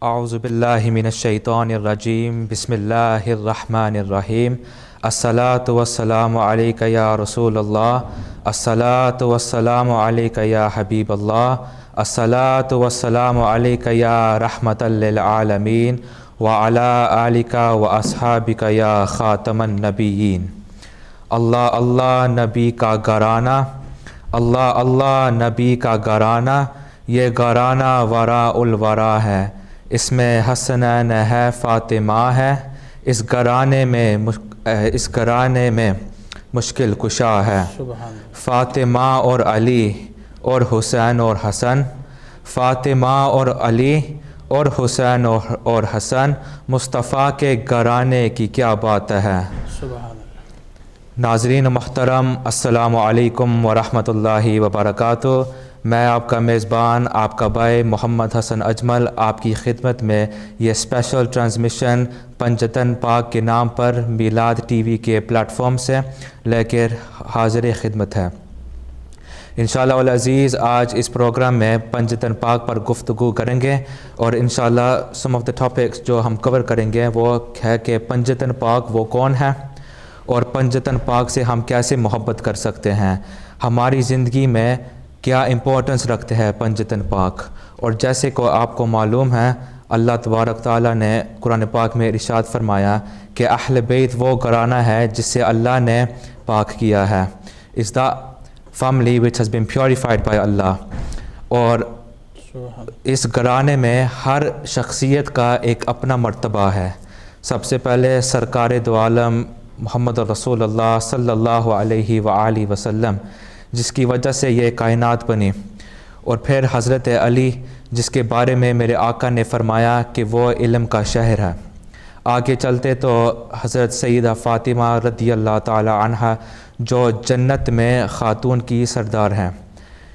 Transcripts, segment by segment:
اعوذ باللہ من الشیطان الرجیم بسم اللہ الرحمن الرحیم الصلاۃ والسلام علیک یا رسول اللہ الصلاۃ والسلام علیک یا حبیب اللہ الصلاۃ والسلام علیک یا رحمۃ للعالمین وعلی آلک واصحابک یا خاتم النبیین۔ اللہ اللہ نبی کا گھرانہ، اللہ اللہ نبی کا گھرانہ، یہ گھرانہ وراء الورا ہے، اس میں حسنین ہے، فاطمہ ہے، اس گھرانے میں مشکل کشا ہے۔ فاطمہ اور علی اور حسین اور حسن، فاطمہ اور علی اور حسین اور حسن، مصطفیٰ کے گھرانے کی کیا بات ہے۔ ناظرین محترم، السلام علیکم ورحمۃ اللہ وبرکاتہ۔ میں آپ کا میزبان، آپ کا بھائی محمد حسن اجمل، آپ کی خدمت میں یہ اسپیشل ٹرانسمیشن پنجتن پاک کے نام پر میلاد ٹی وی کے پلیٹ فارم سے لے کر حاضر خدمت ہے۔ انشاءاللہ العزیز آج اس پروگرام میں پنجتن پاک پر گفتگو کریں گے، اور انشاءاللہ سم آف دا ٹاپکس جو ہم کور کریں گے وہ ہے کہ پنجتن پاک وہ کون ہے، اور پنجتن پاک سے ہم کیسے محبت کر سکتے ہیں، ہماری زندگی میں کیا امپورٹنس رکھتے ہیں پنجتن پاک۔ اور جیسے کہ آپ کو معلوم ہے، اللہ تبارک تعالیٰ نے قرآن پاک میں ارشاد فرمایا کہ اہل بیت وہ گھرانہ ہے جس سے اللہ نے پاک کیا ہے، is the family which has been purified by Allah. اور اس گھرانے میں ہر شخصیت کا ایک اپنا مرتبہ ہے۔ سب سے پہلے سرکار دو عالم محمد رسول اللہ صلی اللہ علیہ وآلہ وسلم، جس کی وجہ سے یہ کائنات بنی، اور پھر حضرت علی جس کے بارے میں میرے آقا نے فرمایا کہ وہ علم کا شہر ہے۔ آگے چلتے تو حضرت سیدہ فاطمہ رضی اللہ تعالی عنہ جو جنت میں خاتون کی سردار ہیں۔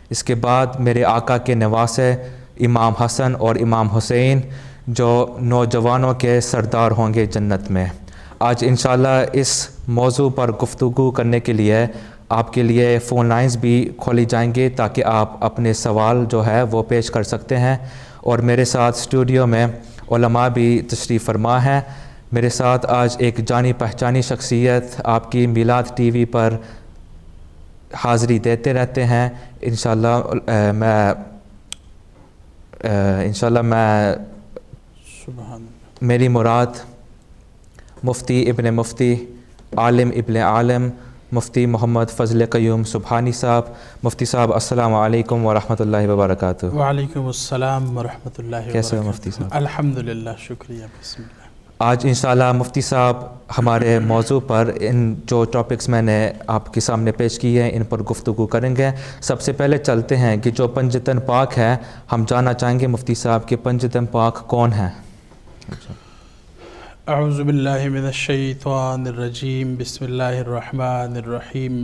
اس کے بعد میرے آقا کے نواسے امام حسن اور امام حسین جو نوجوانوں کے سردار ہوں گے جنت میں۔ آج انشاءاللہ اس موضوع پر گفتگو کرنے کے لیے آپ کے لیے فون لائنز بھی کھولی جائیں گے تاکہ آپ اپنے سوال جو ہے وہ پیش کر سکتے ہیں، اور میرے ساتھ اسٹوڈیو میں علماء بھی تشریف فرما ہیں۔ میرے ساتھ آج ایک جانی پہچانی شخصیت آپ کی میلاد ٹی وی پر حاضری دیتے رہتے ہیں۔ انشاءاللہ میں میری مراد مفتی ابن مفتی، عالم ابن عالم، مفتی محمد فضل قیوم سبحانی صاحب۔ مفتی صاحب السلام علیکم ورحمۃ اللہ وبرکاتہ۔ وعلیکم السلام ورحمۃ اللہ وبرکاتہ۔ کیسے ہو مفتی صاحب؟ الحمدللہ، شکریہ، بسم اللہ۔ آج انشاءاللہ مفتی صاحب ہمارے موضوع پر ان جو ٹاپکس میں نے آپ کے سامنے پیش کیے ہیں ان پر گفتگو کریں گے۔ سب سے پہلے چلتے ہیں کہ جو پنجتن پاک ہے، ہم جاننا چاہیں گے مفتی صاحب کہ پنجتن پاک کون ہے؟ اعوذ باللہ من الشیطان الرجیم، بسم اللہ الرحمن الرحیم۔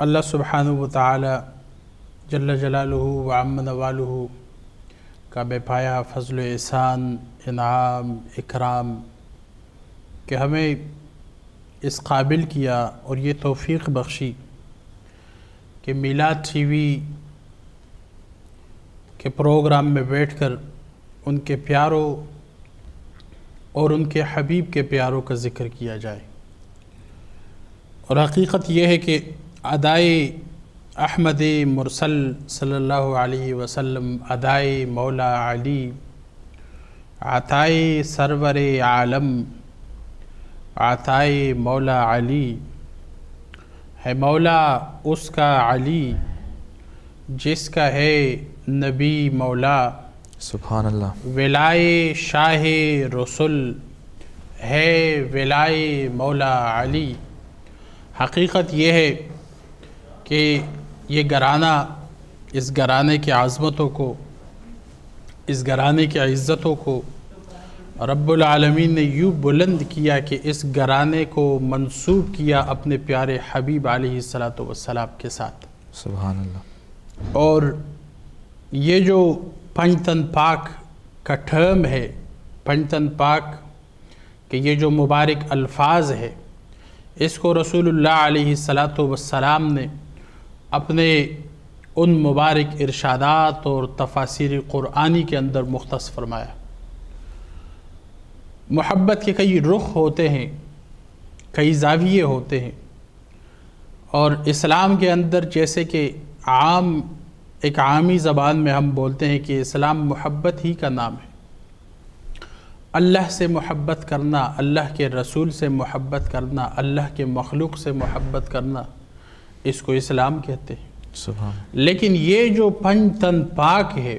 اللہ سبحانہ وتعالی جل جلالہ وعم نوالہ کا بے پایا فضل و احسان، انعام، اکرام کہ ہمیں اس قابل کیا اور یہ توفیق بخشی کہ میلاد ٹی وی کے پروگرام میں بیٹھ کر ان کے پیاروں اور ان کے حبیب کے پیاروں کا ذکر کیا جائے۔ اور حقیقت یہ ہے کہ ادائے احمد مرسل صلی اللہ علیہ وسلم، ادائے مولا علی، عطائے سرور عالم، عطائے مولا علی ہے مولا اس کا علی جس کا ہے نبی مولا۔ سبحان اللہ۔ ولائے شاہ رسول ہے ولائے مولا علی۔ حقیقت یہ ہے کہ یہ گھرانہ، اس گھرانے کی عظمتوں کو، اس گھرانے کی عزتوں کو رب العالمین نے یوں بلند کیا کہ اس گھرانے کو منسوب کیا اپنے پیارے حبیب علیہ السلام کے ساتھ۔ سبحان اللہ۔ اور یہ جو پنجتن پاک کا ٹرم ہے، پنجتن پاک کہ یہ جو مبارک الفاظ ہے، اس کو رسول اللہ علیہ السلام نے اپنے ان مبارک ارشادات اور تفاسیر قرآنی کے اندر مختص فرمایا۔ محبت کے کئی رخ ہوتے ہیں، کئی زاویے ہوتے ہیں، اور اسلام کے اندر جیسے کہ ایک عامی زبان میں ہم بولتے ہیں کہ اسلام محبت ہی کا نام ہے۔ اللہ سے محبت کرنا، اللہ کے رسول سے محبت کرنا، اللہ کے مخلوق سے محبت کرنا، اس کو اسلام کہتے ہیں۔ لیکن یہ جو پنج تن پاک ہے،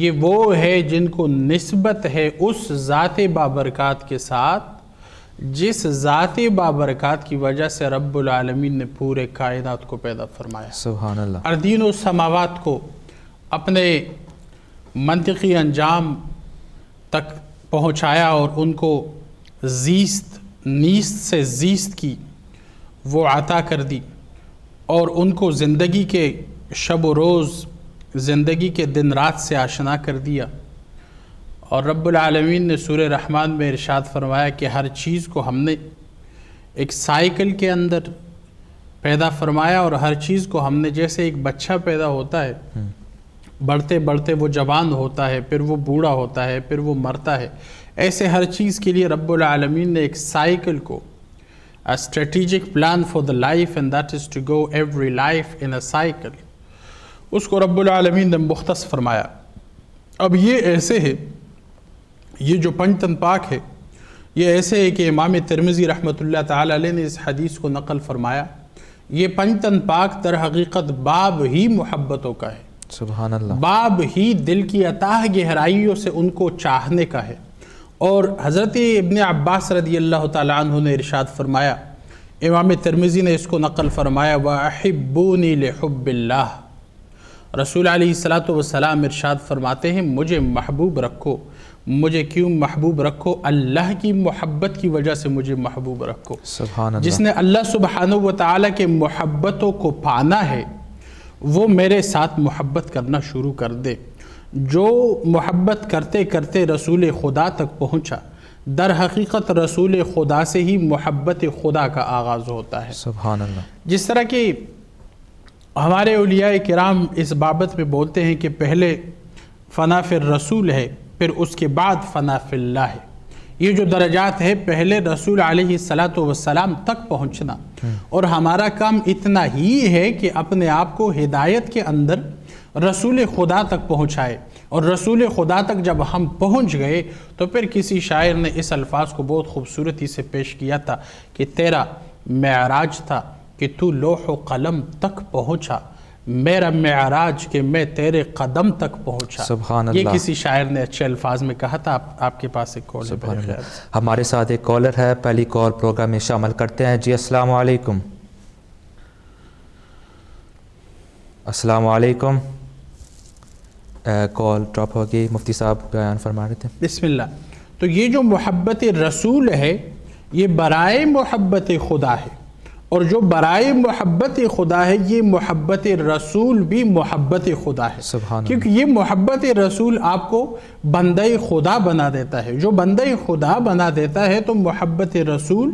یہ وہ ہے جن کو نسبت ہے اس ذات بابرکات کے ساتھ جس ذات بابرکات کی وجہ سے رب العالمین نے پورے کائنات کو پیدا فرمایا۔ سبحان اللہ۔ اردین و سماوات کو اپنے منطقی انجام تک پہنچایا اور ان کو نیست سے زیست کی وہ عطا کر دی، اور ان کو زندگی کے شب و روز، زندگی کے دن رات سے آشنا کر دیا۔ اور رب العالمین نے سورہ رحمان میں ارشاد فرمایا کہ ہر چیز کو ہم نے ایک سائیکل کے اندر پیدا فرمایا، اور ہر چیز کو ہم نے جیسے ایک بچہ پیدا ہوتا ہے، بڑھتے بڑھتے وہ جوان ہوتا ہے، پھر وہ بوڑھا ہوتا ہے، پھر وہ مرتا ہے، ایسے ہر چیز کے لیے رب العالمین نے ایک سائیکل کو a strategic plan for the life, and that is to go every life in a cycle، اس کو رب العالمین نے مختص فرمایا۔ اب یہ ایسے ہے، یہ جو پنج تن پاک ہے، یہ ایسے ہے کہ امام ترمذی رحمۃ اللہ تعالی علیہ نے اس حدیث کو نقل فرمایا، یہ پنج تن پاک در حقیقت باب ہی محبتوں کا ہے۔ سبحان اللہ۔ باب ہی دل کی اتاہ گہرائیوں سے ان کو چاہنے کا ہے۔ اور حضرت ابن عباس رضی اللہ تعالیٰ عنہ نے ارشاد فرمایا، امام ترمذی نے اس کو نقل فرمایا، وَأَحِبُّونِي لِحُبِّ اللَّهِ، رسول علیہ السلام ارشاد فرماتے ہیں مجھے محبوب رکھو۔ مجھے کیوں محبوب رکھو؟ اللہ کی محبت کی وجہ سے مجھے محبوب رکھو۔ سبحان اللہ۔ جس نے اللہ سبحانہ وتعالی کے محبتوں کو پانا ہے وہ میرے ساتھ محبت کرنا شروع کر دے۔ جو محبت کرتے کرتے رسول خدا تک پہنچا، در حقیقت رسول خدا سے ہی محبت خدا کا آغاز ہوتا ہے۔ سبحان اللہ۔ جس طرح کہ ہمارے اولیاء کرام اس بابت میں بولتے ہیں کہ پہلے فنا فی الرسول ہے، پھر اس کے بعد فنا فی اللہ ہے۔ یہ جو درجات ہے، پہلے رسول علیہ السلام تک پہنچنا، اور ہمارا کام اتنا ہی ہے کہ اپنے آپ کو ہدایت کے اندر رسول خدا تک پہنچائے۔ اور رسول خدا تک جب ہم پہنچ گئے تو پھر کسی شاعر نے اس الفاظ کو بہت خوبصورتی سے پیش کیا تھا کہ تیرا معراج تھا کہ تو لوح و قلم تک پہنچا، میرا معراج کہ میں تیرے قدم تک پہنچا۔ سبحان اللہ۔ یہ کسی شاعر نے اچھے الفاظ میں کہا تھا۔ آپ کے پاس ایک کال ہے؟ ہمارے ساتھ ایک کالر ہے، پہلی کال پروگرام میں شامل کرتے ہیں۔ جی السلام علیکم۔ السلام علیکم۔ کال ڈراپ ہوگی، مفتی صاحب بیان فرما رہے تھے۔ بسم اللہ۔ تو یہ جو محبت رسول ہے یہ برائے محبت خدا ہے، اور جو برائے محبت خدا ہے یہ محبت رسول بھی محبت خدا ہے۔ سبحان کیونکہ یہ محبت رسول آپ کو بندہ خدا بنا دیتا ہے۔ جو بندہ خدا بنا دیتا ہے تو محبت رسول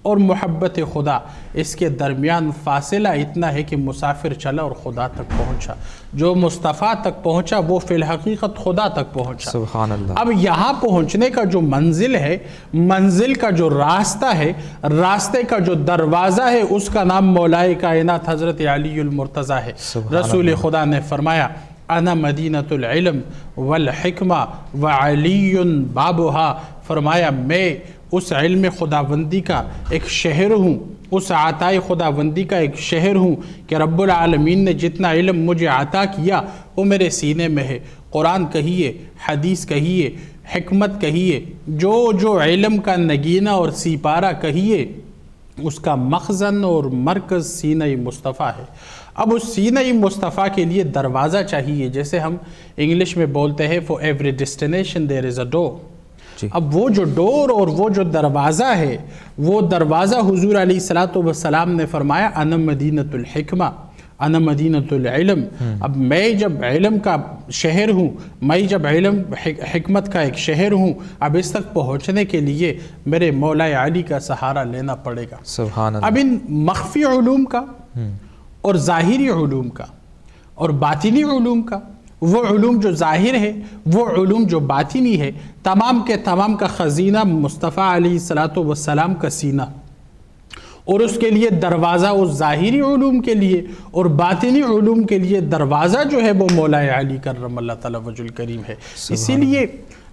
اور محبت خدا، اس کے درمیان فاصلہ اتنا ہے کہ مسافر چلا اور خدا تک پہنچا۔ جو مصطفیٰ تک پہنچا وہ فی الحقیقت خدا تک پہنچا۔ سبحان اللہ۔ اب یہاں پہنچنے کا جو منزل ہے، منزل کا جو راستہ ہے، راستے کا جو دروازہ ہے، اس کا نام مولائے کائنات حضرت علی المرتضیٰ ہے۔ رسول خدا نے فرمایا انا مدینۃ العلم والحکمہ وعلی بابہا، فرمایا میں اس علم خداوندی کا ایک شہر ہوں، اس عطائے خداوندی کا ایک شہر ہوں کہ رب العالمین نے جتنا علم مجھے عطا کیا وہ میرے سینے میں ہے۔ قرآن کہیے، حدیث کہیے، حکمت کہیے، جو علم کا نگینہ اور سیپارہ کہیے، اس کا مخزن اور مرکز سینہ مصطفیٰ ہے۔ اب اس سینہ مصطفیٰ کے لیے دروازہ چاہیے، جیسے ہم انگلش میں بولتے ہیں for every destination there is a door۔ اب وہ جو ڈور اور وہ جو دروازہ ہے، وہ دروازہ حضور علیہ السلام نے فرمایا انا مدینۃ الحکمہ، انا مدینۃ العلم۔ اب میں جب علم کا شہر ہوں، میں جب علم حکمت کا ایک شہر ہوں، اب اس تک پہنچنے کے لیے میرے مولا علی کا سہارا لینا پڑے گا۔ سبحان اللہ۔ اب ان مخفی علوم کا اور ظاہری علوم کا اور باطنی علوم کا، وہ علوم جو ظاہر ہے، وہ علوم جو باطنی ہے، تمام کے تمام کا خزینہ مصطفیٰ علیہ السلام کا سینہ، اور اس کے لیے دروازہ اس ظاہری علوم کے لیے اور باطنی علوم کے لیے دروازہ جو ہے وہ مولا علی کرم اللہ تعالیٰ وجہ الکریم ہے۔ اسی لیے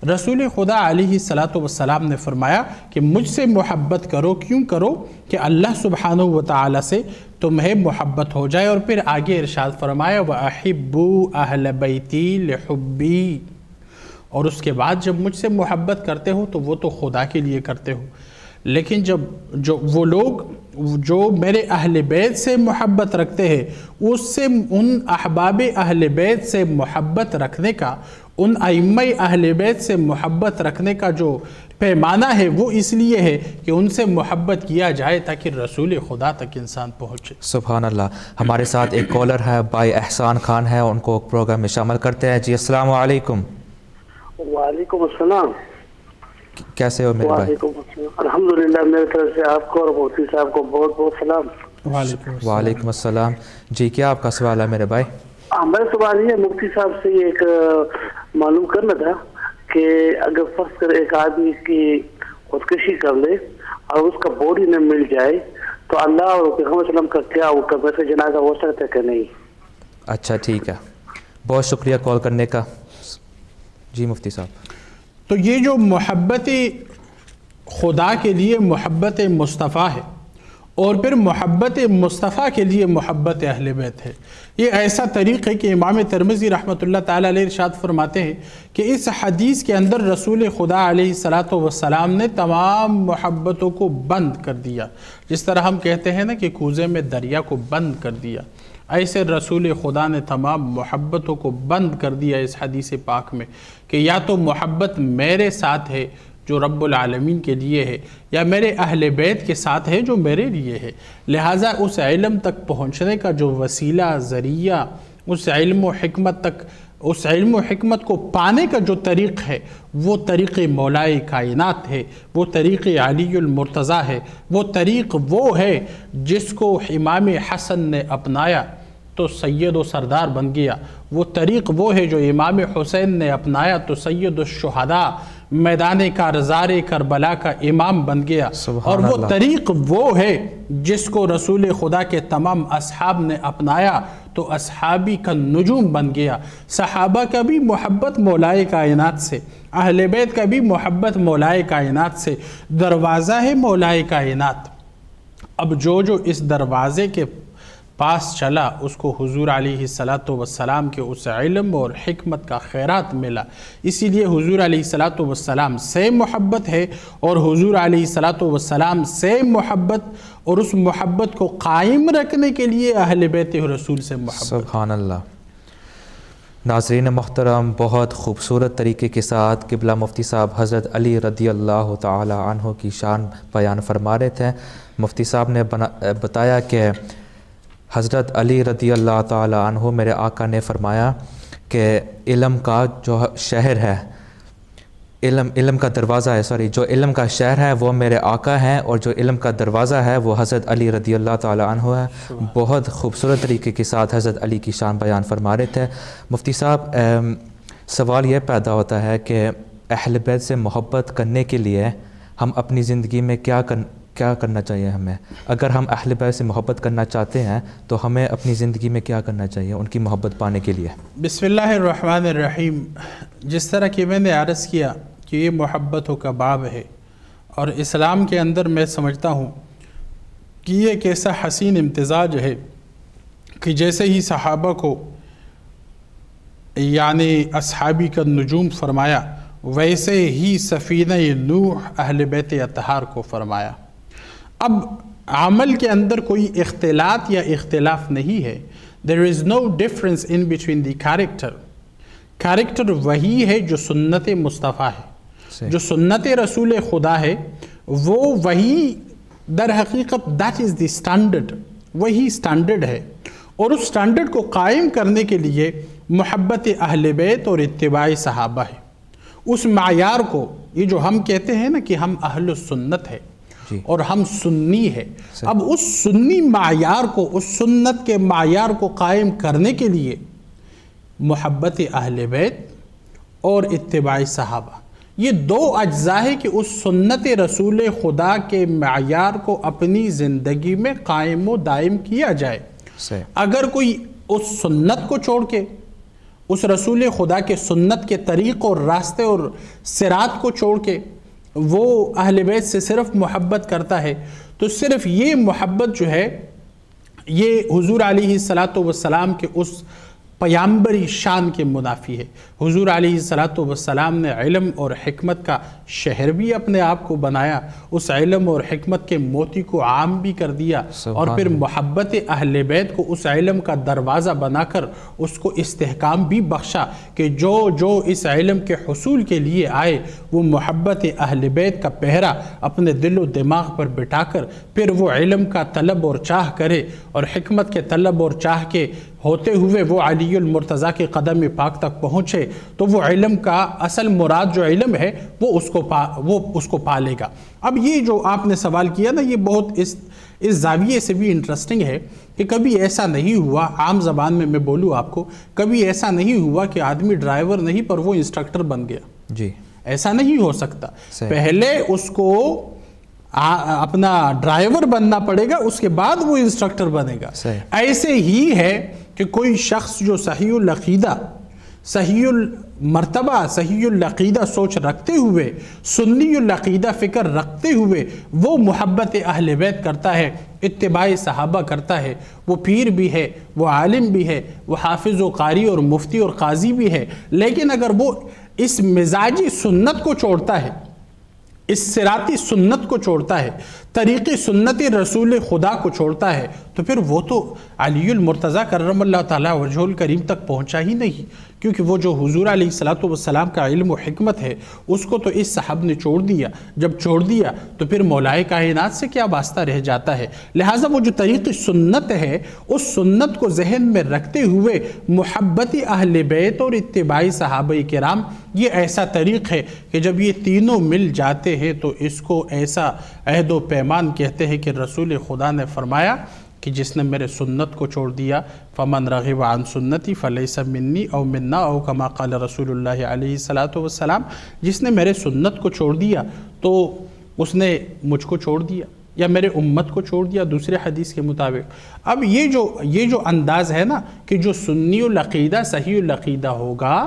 رسول خدا علیہ السلام نے فرمایا کہ مجھ سے محبت کرو، کیوں کرو کہ اللہ سبحانہ وتعالی سے تمہیں محبت ہو جائے، اور پھر آگے ارشاد فرمایا وَأَحِبُّوا أَهْلَ بَيْتِي لِحُبِّي، اور اس کے بعد جب مجھ سے محبت کرتے ہو تو وہ تو خدا کے لیے کرتے ہو، لیکن جو وہ لوگ جو میرے اہل بیت سے محبت رکھتے ہیں، اس سے ان احباب اہل بیت سے محبت رکھنے کا، ان ائمہ اہل بیت سے محبت رکھنے کا جو پیمانہ ہے وہ اس لیے ہے کہ ان سے محبت کیا جائے تاکہ رسول خدا تک انسان پہنچے۔ سبحان اللہ۔ ہمارے ساتھ ایک کالر ہے، بھائی احسان خان ہے، ان کو پروگرام میں شامل کرتے ہیں۔ جی السلام علیکم۔ وعلیکم السلام۔ کیسے ہو میرے بھائی؟ وعلیکم السلام، الحمدللہ، میری طرف سے آپ کو اور مفتی صاحب کو بہت بہت سلام۔ وعلیکم السلام۔ جی کیا آپ کا سوال ہے میرے بھائی؟ میرا سوال یہ ہے مفتی صاحب سے ایک معلوم کرنا تھا کہ اگر فرض کر ایک آدمی کی خودکشی کر لے اور اس کا باڈی نہ مل جائے تو اللہ اور پیغمبر صلی اللہ علیہ وسلم کا کیا وہ ویسے جنازہ ہو سکتا ہے کہ نہیں؟ اچھا ٹھیک ہے، بہت شکریہ کال کرنے کا۔ جی مفتی صاحب، تو یہ جو محبت خدا کے لیے محبت مصطفیٰ ہے اور پھر محبت مصطفیٰ کے لیے محبت اہل بیت ہے، یہ ایسا طریق ہے کہ امام ترمذی رحمۃ اللہ تعالیٰ علیہ ارشاد فرماتے ہیں کہ اس حدیث کے اندر رسول خدا علیہ السلام نے تمام محبتوں کو بند کر دیا، جس طرح ہم کہتے ہیں نا کہ کوزے میں دریا کو بند کر دیا، ایسے رسول خدا نے تمام محبتوں کو بند کر دیا اس حدیث پاک میں کہ یا تو محبت میرے ساتھ ہے جو رب العالمین کے لیے ہے، یا میرے اہل بیت کے ساتھ ہے جو میرے لیے ہے، لہٰذا اس علم تک پہنچنے کا جو وسیلہ ذریعہ، اس علم و حکمت تک، اس علم و حکمت کو پانے کا جو طریق ہے وہ طریق مولائے کائنات ہے، وہ طریق علی المرتضیٰ ہے، وہ طریق وہ ہے جس کو امام حسن نے اپنایا تو سید و سردار بن گیا، وہ طریق وہ ہے جو امام حسین نے اپنایا تو سید الشہداء میدان کارزار کربلا کا امام بن گیا، اور وہ طریق وہ ہے جس کو رسول خدا کے تمام اصحاب نے اپنایا تو اصحابی کا نجوم بن گیا، صحابہ کا بھی محبت مولائے کائنات سے، اہل بیت کا بھی محبت مولائے کائنات سے، دروازہ ہے مولائے کائنات۔ اب جو اس دروازے کے پاس چلا اس کو حضور علیہ السلام کے اس علم اور حکمت کا خیرات ملا، اسی لیے حضور علیہ السلام سے محبت ہے، اور حضور علیہ السلام سے محبت اور اس محبت کو قائم رکھنے کے لیے اہل بیت رسول سے محبت۔ سبحان اللہ۔ ناظرین محترم، بہت خوبصورت طریقے کے ساتھ قبلہ مفتی صاحب حضرت علی رضی اللہ تعالی عنہ کی شان بیان فرما رہے تھے۔ مفتی صاحب نے بتایا کہ حضرت علی رضی اللہ تعالی عنہ میرے آقا نے فرمایا کہ علم کا جو شہر ہے، علم کا دروازہ ہے، جو علم کا شہر ہے وہ میرے آقا ہیں، اور جو علم کا دروازہ ہے وہ حضرت علی رضی اللہ تعالی عنہ ہے۔ بہت خوبصورت طریقے کے ساتھ حضرت علی کی شان بیان فرما رہے تھے۔ مفتی صاحب، سوال یہ پیدا ہوتا ہے کہ اہل بیت سے محبت کرنے کے لیے ہم اپنی زندگی میں کیا کرنا چاہیے؟ ہمیں اگر ہم اہل بیت سے محبت کرنا چاہتے ہیں تو ہمیں اپنی زندگی میں کیا کرنا چاہیے ان کی محبت پانے کے لیے؟ بسم اللہ الرحمن الرحیم۔ جس طرح کہ میں نے عرض کیا کہ یہ محبتوں کا باب ہے، اور اسلام کے اندر میں سمجھتا ہوں کہ یہ ایک ایسا حسین امتزاج ہے کہ جیسے ہی صحابہ کو یعنی اصحابی کا نجوم فرمایا، ویسے ہی سفینہ نوح اہل بیت اطہار کو فرمایا۔ اب عمل کے اندر کوئی اختلاط یا اختلاف نہیں ہے۔ There is no difference in between the character. Character وہی ہے جو سنت مصطفیٰ ہے، جو سنت رسول خدا ہے، وہ وہی در حقیقت that is the standard، وہی standard ہے، اور اس standard کو قائم کرنے کے لیے محبت اہل بیت اور اتباع صحابہ ہے۔ اس معیار کو، یہ جو ہم کہتے ہیں نا کہ ہم اہل سنت ہے اور ہم سنی ہے، اب اس سنی معیار کو، اس سنت کے معیار کو قائم کرنے کے لیے محبت اہل بیت اور اتباع صحابہ، یہ دو اجزاء ہے کہ اس سنت رسول خدا کے معیار کو اپنی زندگی میں قائم و دائم کیا جائے۔ اگر کوئی اس سنت کو چھوڑ کے، اس رسول خدا کے سنت کے طریق اور راستے اور صراط کو چھوڑ کے وہ اہل بیت سے صرف محبت کرتا ہے، تو صرف یہ محبت جو ہے یہ حضور علیہ السلام کے اس پیامبری شان کے منافی ہے۔ حضور علیہ السلام نے علم اور حکمت کا شہر بھی اپنے آپ کو بنایا، اس علم اور حکمت کے موتی کو عام بھی کر دیا، اور پھر محبت اہل بیت کو اس علم کا دروازہ بنا کر اس کو استحکام بھی بخشا کہ جو جو اس علم کے حصول کے لیے آئے وہ محبت اہل بیت کا پہرا اپنے دل و دماغ پر بٹھا کر پھر وہ علم کا طلب اور چاہ کرے، اور حکمت کے طلب اور چاہ کے ہوتے ہوئے وہ علی المرتضیٰ کے قدم پاک تک پہنچے، تو وہ علم کا اصل مراد جو علم ہے وہ اس کو پا لے گا۔ اب یہ جو آپ نے سوال کیا نا، یہ بہت اس زاویے سے بھی انٹرسٹنگ ہے کہ کبھی ایسا نہیں ہوا، عام زبان میں بولوں آپ کو، کبھی ایسا نہیں ہوا کہ آدمی ڈرائیور نہیں پر وہ انسٹرکٹر بن گیا۔ جی ایسا نہیں ہو سکتا، پہلے اس کو اپنا ڈرائیور بننا پڑے گا، اس کے بعد وہ انسٹرکٹر بنے گا۔ ایسے ہی ہے کہ کوئی شخص جو صحیح العقیدہ، صحیح المرتبہ، صحیح العقیدہ سوچ رکھتے ہوئے، سنی العقیدہ فکر رکھتے ہوئے وہ محبت اہل بیت کرتا ہے، اتباع صحابہ کرتا ہے، وہ پیر بھی ہے، وہ عالم بھی ہے، وہ حافظ و قاری اور مفتی اور قاضی بھی ہے، لیکن اگر وہ اس مزاجی سنت کو چھوڑتا ہے، اس صراطی سنت کو چھوڑتا ہے، طریقی سنت رسول خدا کو چھوڑتا ہے، تو پھر وہ تو علی المرتضیٰ کرم اللہ تعالیٰ وجہ الکریم تک پہنچا ہی نہیں، کیونکہ وہ جو حضور علیہ السلام کا علم و حکمت ہے اس کو تو اس صاحب نے چھوڑ دیا، جب چھوڑ دیا تو پھر مولائے کائنات سے کیا واسطہ رہ جاتا ہے۔ لہٰذا وہ جو طریقی سنت ہے اس سنت کو ذہن میں رکھتے ہوئے محبت اہل بیت اور اتباع صحابہ کرام یہ ایسا طریق ہے کہ جب یہ تینوں مل جاتے ہیں تو اس کو ایسا عہد و پیمان کہتے ہیں کہ رسول خدا نے فرمایا کہ جس نے میرے سنت کو چھوڑ دیا فمن رغب عن سنتی فلیس منی او منا او کما قال رسول اللہ علیہ السلام، جس نے میرے سنت کو چھوڑ دیا تو اس نے مجھ کو چھوڑ دیا یا میرے امت کو چھوڑ دیا، دوسرے حدیث کے مطابق۔ اب یہ جو انداز ہے نا کہ جو سنی العقیدہ صحیح العقیدہ ہوگا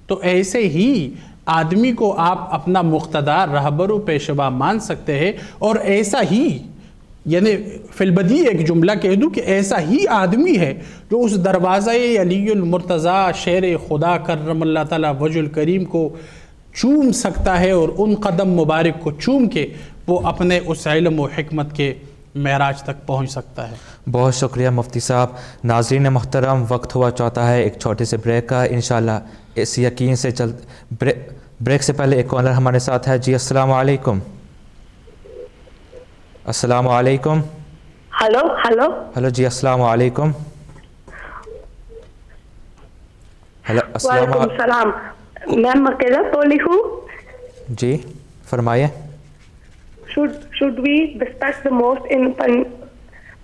تو ایسے ہی آدمی کو آپ اپنا مقتدار رہبر و پیشوا مان سکتے ہیں، اور ایسا ہی یعنی فی البدی ایک جملہ کہہ دوں کہ ایسا ہی آدمی ہے جو اس دروازہ علی المرتضیٰ شیر خدا کرم اللہ تعالیٰ وجہ الکریم کو چوم سکتا ہے، اور ان قدم مبارک کو چوم کے وہ اپنے اس علم و حکمت کے معراج تک پہنچ سکتا ہے۔ بہت شکریہ مفتی صاحب۔ ناظرین محترم، وقت ہوا چاہتا ہے ایک چھوٹے سے بریک کا، انشاءاللہ اس یقین سے بریک سے پہلے ایک کالر ہمارے ساتھ ہے۔ جی السلام علیکم۔ السلام علیکم۔ ہلو جی السلام علیکم۔ وعلیکم السلام، میں مکیزہ بول رہی ہوں۔ جی فرمائیے۔ Should we respect the most in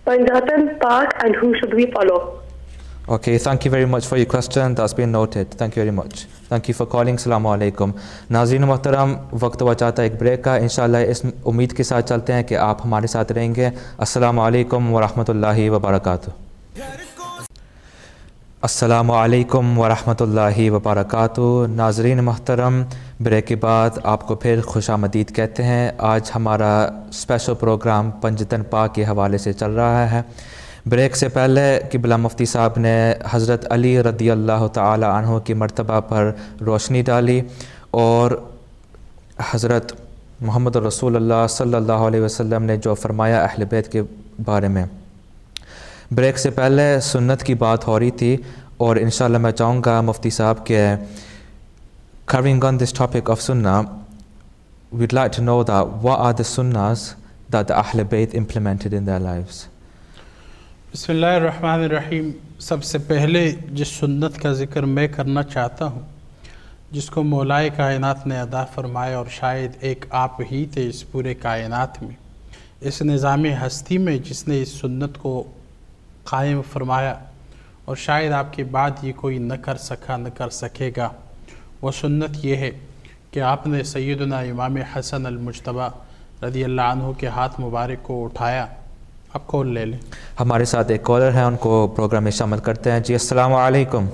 Panjatan Park and who should we follow? Okay, thank you very much for your question. That's been noted. Thank you very much. Thank you for calling. Assalamu alaikum. ناظرین محترم، وقت ہوا چاہتا ہے ایک break کا، انشاءاللہ اس امید کے ساتھ چلتے ہیں کہ آپ ہمارے ساتھ رہیں گے۔ السلام علیکم ورحمۃ اللہ وبرکاتہ۔ السلام علیکم ورحمۃ اللہ وبرکاتہ۔ ناظرین محترم، بریک کے بعد آپ کو پھر خوش آمدید کہتے ہیں۔ آج ہمارا اسپیشل پروگرام پنجتن پاک کے حوالے سے چل رہا ہے۔ بریک سے پہلے قبلہ مفتی صاحب نے حضرت علی رضی اللہ تعالی عنہ کی مرتبہ پر روشنی ڈالی، اور حضرت محمد رسول اللہ صلی اللہ علیہ وسلم نے جو فرمایا اہل بیت کے بارے میں۔ بریک سے پہلے سنت کی بات ہو رہی تھی، اور انشاءاللہ میں چاہوں گا مفتی صاحب کہ covering on this topic of sunnah, we'd like to know that what are the sunnahs that the Ahl Bayt implemented in their lives. بسم اللہ الرحمن الرحیم۔ سب سے پہلے جس سنت کا ذکر میں کرنا چاہتا ہوں، جس کو مولائے کائنات نے ادا فرمایا، اور شاید ایک آپ ہی تھے اس پورے کائنات میں، اس نظام ہستی میں جس نے اس سنت کو قائم فرمایا اور شاید آپ کے بعد یہ کوئی نہ کر سکا نہ کر سکے گا، وہ سنت یہ ہے کہ آپ نے سیدنا امام حسن المجتبی رضی اللہ عنہ کے ہاتھ مبارک کو اٹھایا۔ اب کال لے لیں۔ ہمارے ساتھ ایک کالر ہے، ان کو پروگرام میں شامل کرتے ہیں۔ جی السلام علیکم۔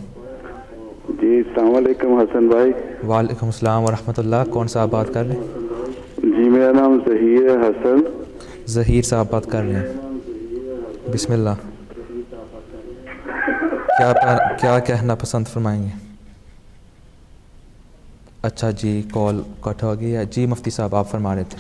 جی السلام علیکم حسن بھائی۔ وعلیکم السلام ورحمۃ اللہ۔ کون صاحب بات کر رہے ہیں؟ جی میرا نام ظہیر حسن۔ ظہیر صاحب بات کر رہے ہیں، بسم اللہ، کیا کہنا پسند فرمائیں گے؟ اچھا جی، کال کٹ ہو گئی ہے۔ جی مفتی صاحب آپ فرما رہے تھے۔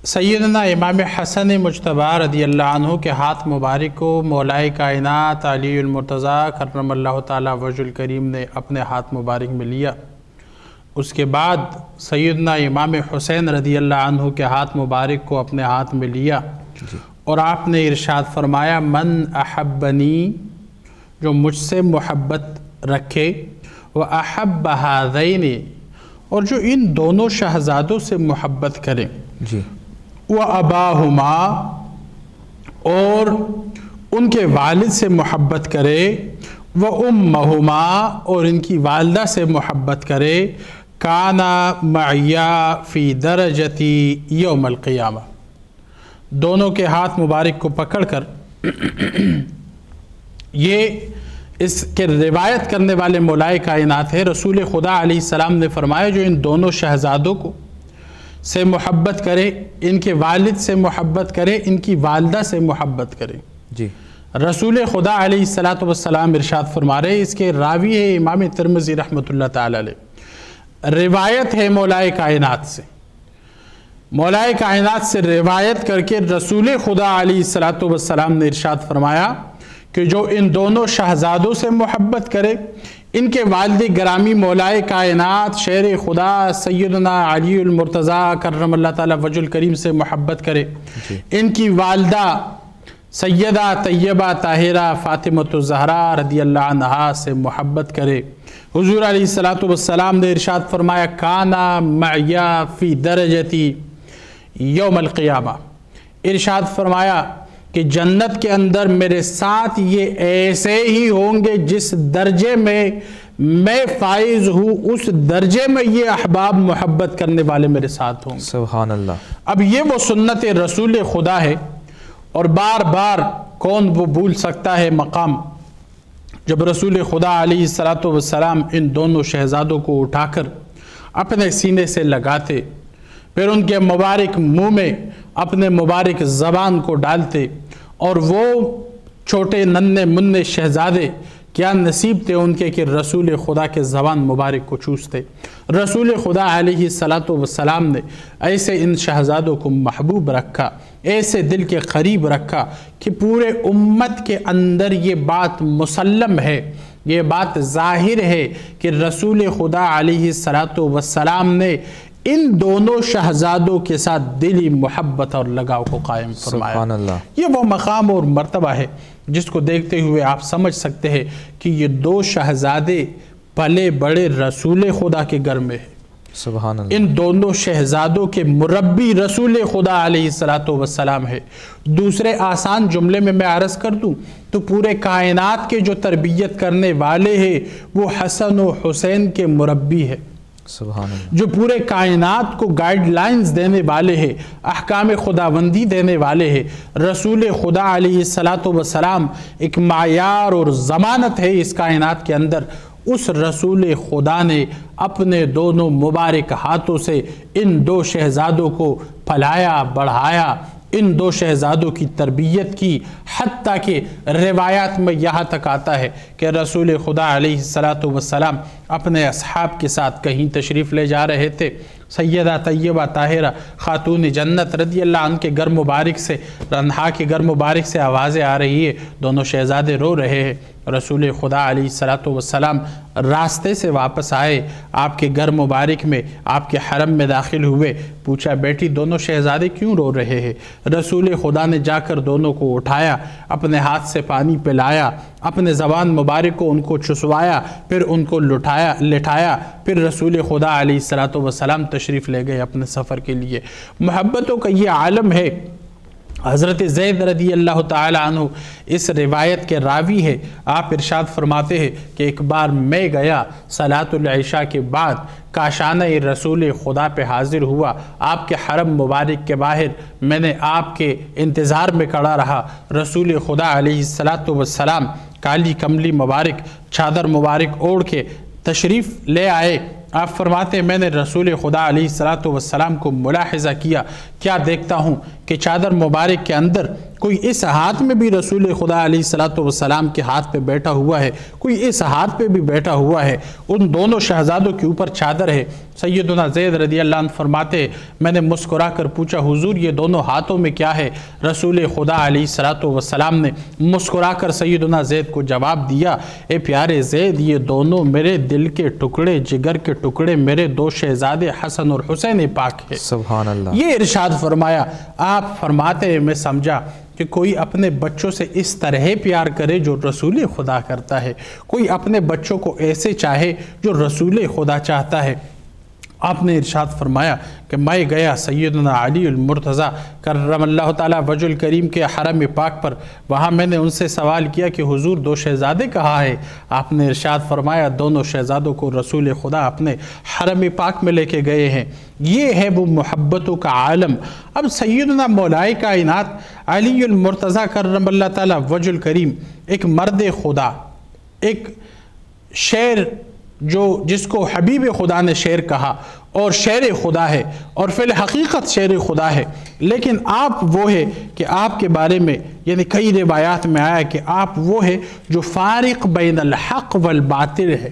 سیدنا امام حسن مجتبی رضی اللہ عنہ کے ہاتھ مبارک کو مولائے کائنات علی المرتضیٰ کرم اللہ تعالیٰ وجہ الکریم نے اپنے ہاتھ مبارک میں لیا۔ اس کے بعد سیدنا امام حسین رضی اللہ عنہ کے ہاتھ مبارک کو اپنے ہاتھ میں لیا اور آپ نے ارشاد فرمایا، من احبنی، جو مجھ سے محبت رکھے، وَأَحَبَّ هَذَيْنِ، اور جو ان دونوں شہزادوں سے محبت کرے، جی، وَأَبَاهُمَا، اور ان کے والد سے محبت کرے، وَأُمَّهُمَا، اور ان کی والدہ سے محبت کرے، كَانَ مَعِيَا فِي دَرَجَتِي يَوْمَ الْقِيَامَةِ، دونوں کے ہاتھ مبارک کو پکڑ کر یہ اس کے روایت کرنے والے مولائے کائنات ہے، رسول خدا علیہ السلام نے فرمایا جو ان دونوں شہزادوں کو سے محبت کرے، ان کے والد سے محبت کرے، ان کی والدہ سے محبت کرے۔ جی، رسول خدا علیہ السلام ارشاد فرما رہے، اس کے راوی ہے امام ترمذی رحمۃ اللہ تعالی علیہ، روایت ہے مولائے کائنات سے، مولائے کائنات سے روایت کر کے رسول خدا علیہ السلام نے ارشاد فرمایا کہ جو ان دونوں شہزادوں سے محبت کرے، ان کے والد گرامی مولائے کائنات شیر خدا سیدنا علی المرتضیٰ کرم اللہ تعالیٰ وجہ الکریم سے محبت کرے، ان کی والدہ سیدہ طیبہ طاہرہ فاطمۃ الزہرا رضی اللہ عنہا سے محبت کرے۔ حضور علیہ السلام نے ارشاد فرمایا، کانا معیا فی درجتی یوم القیامہ، ارشاد فرمایا کہ جنت کے اندر میرے ساتھ یہ ایسے ہی ہوں گے جس درجے میں فائز ہوں، اس درجے میں یہ احباب محبت کرنے والے میرے ساتھ ہوں گے۔ سبحان اللہ۔ اب یہ وہ سنت رسول خدا ہے، اور بار بار کون وہ بھول سکتا ہے مقام جب رسول خدا علیہ السلام ان دونوں شہزادوں کو اٹھا کر اپنے سینے سے لگاتے، پھر ان کے مبارک منہ میں اپنے مبارک زبان کو ڈالتے، اور وہ چھوٹے ننھے منھے شہزادے کیا نصیب تھے ان کے کہ رسول خدا کے زبان مبارک کو چوستے۔ رسول خدا علیہ السلام نے ایسے ان شہزادوں کو محبوب رکھا، ایسے دل کے قریب رکھا کہ پورے امت کے اندر یہ بات مسلم ہے، یہ بات ظاہر ہے کہ رسول خدا علیہ السلام نے ان دونوں شہزادوں کے ساتھ دلی محبت اور لگاؤ کو قائم فرمایا۔ سبحان اللہ۔ یہ وہ مقام اور مرتبہ ہے جس کو دیکھتے ہوئے آپ سمجھ سکتے ہیں کہ یہ دو شہزادے پلے بڑے رسول خدا کے گھر میں ہیں۔ سبحان اللہ۔ ان دونوں شہزادوں کے مربی رسول خدا علیہ السلام ہے۔ دوسرے آسان جملے میں عرض کر دوں تو پورے کائنات کے جو تربیت کرنے والے ہیں وہ حسن و حسین کے مربی ہے۔ سبحان اللہ۔ جو پورے کائنات کو گائیڈ لائنز دینے والے ہیں، احکام خداوندی دینے والے ہیں، رسول خدا علیہ السلام ایک معیار اور ضمانت ہے اس کائنات کے اندر۔ اس رسول خدا نے اپنے دونوں مبارک ہاتھوں سے ان دو شہزادوں کو پھلایا، بڑھایا، ان دو شہزادوں کی تربیت کی، حتیٰ کہ روایات میں یہاں تک آتا ہے کہ رسول خدا علیہ السلام اپنے اصحاب کے ساتھ کہیں تشریف لے جا رہے تھے، سیدہ طیبہ طاہرہ خاتون جنت رضی اللہ عنہ کے گھر مبارک سے، رنہا کے گھر مبارک سے آوازیں آ رہی ہے، دونوں شہزادے رو رہے ہیں۔ رسول خدا علیہ السلام راستے سے واپس آئے، آپ کے گھر مبارک میں، آپ کے حرم میں داخل ہوئے، پوچھا بیٹی دونوں شہزادے کیوں رو رہے ہیں؟ رسول خدا نے جا کر دونوں کو اٹھایا، اپنے ہاتھ سے پانی پلایا، اپنے زبان مبارک کو ان کو چسوایا، پھر ان کو لٹھایا، پھر رسول خدا علیہ السلام تشریف لے گئے اپنے سفر کے لیے۔ محبتوں کا یہ عالم ہے حضرت زید رضی اللہ تعالی عنہ اس روایت کے راوی ہے. آپ ارشاد فرماتے ہیں کہ ایک بار میں گیا صلاۃ العشاء کے بعد کاشانہ رسول خدا پہ حاضر ہوا. آپ کے حرم مبارک کے باہر میں نے آپ کے انتظار میں کھڑا رہا. رسول خدا علیہ السلام کالی کملی مبارک چادر مبارک اوڑھ کے تشریف لے آئے. آپ فرماتے ہیں میں نے رسول خدا علیہ السلام کو ملاحظہ کیا. کیا دیکھتا ہوں کہ چادر مبارک کے اندر کوئی اس ہاتھ میں بھی رسول خدا علیہ السلام کے ہاتھ پہ بیٹھا ہوا ہے, کوئی اس ہاتھ پہ بھی بیٹھا ہوا ہے. ان دونوں شہزادوں کے اوپر چادر ہے. سیدنا زید رضی اللہ عنہ فرماتے ہیں میں نے مسکرا کر پوچھا حضور یہ دونوں ہاتھوں میں کیا ہے؟ رسول خدا علیہ السلام نے مسکرا کر سیدنا زید کو جواب دیا اے پیارے زید یہ دونوں میرے دل کے ٹکڑے جگر کے ٹکڑے میرے دو شہزادے حسن اور حسین پاک ہے. سبحان اللہ. یہ ارشاد فرمایا. آپ فرماتے ہیں میں سمجھا کہ کوئی اپنے بچوں سے اس طرح پیار کرے جو رسول خدا کرتا ہے, کوئی اپنے بچوں کو ایسے چاہے جو رسول خدا چاہتا ہے. آپ نے ارشاد فرمایا کہ میں گیا سیدنا علی المرتضیٰ کرم اللہ تعالیٰ وجہ الکریم کے حرم پاک پر. وہاں میں نے ان سے سوال کیا کہ حضور دو شہزادے کہاں ہے؟ آپ نے ارشاد فرمایا دونوں شہزادوں کو رسول خدا اپنے حرم پاک میں لے کے گئے ہیں. یہ ہے وہ محبتوں کا عالم. اب سیدنا مولائے کائنات علی المرتضیٰ کرم اللہ تعالیٰ وجہ الکریم ایک مرد خدا, ایک شعر جو جس کو حبیب خدا نے شعر کہا اور شعر خدا ہے اور فی الحقیقت شعر خدا ہے, لیکن آپ وہ ہے کہ آپ کے بارے میں یعنی کئی روایات میں آیا کہ آپ وہ ہے جو فارق بین الحق والباطل ہے,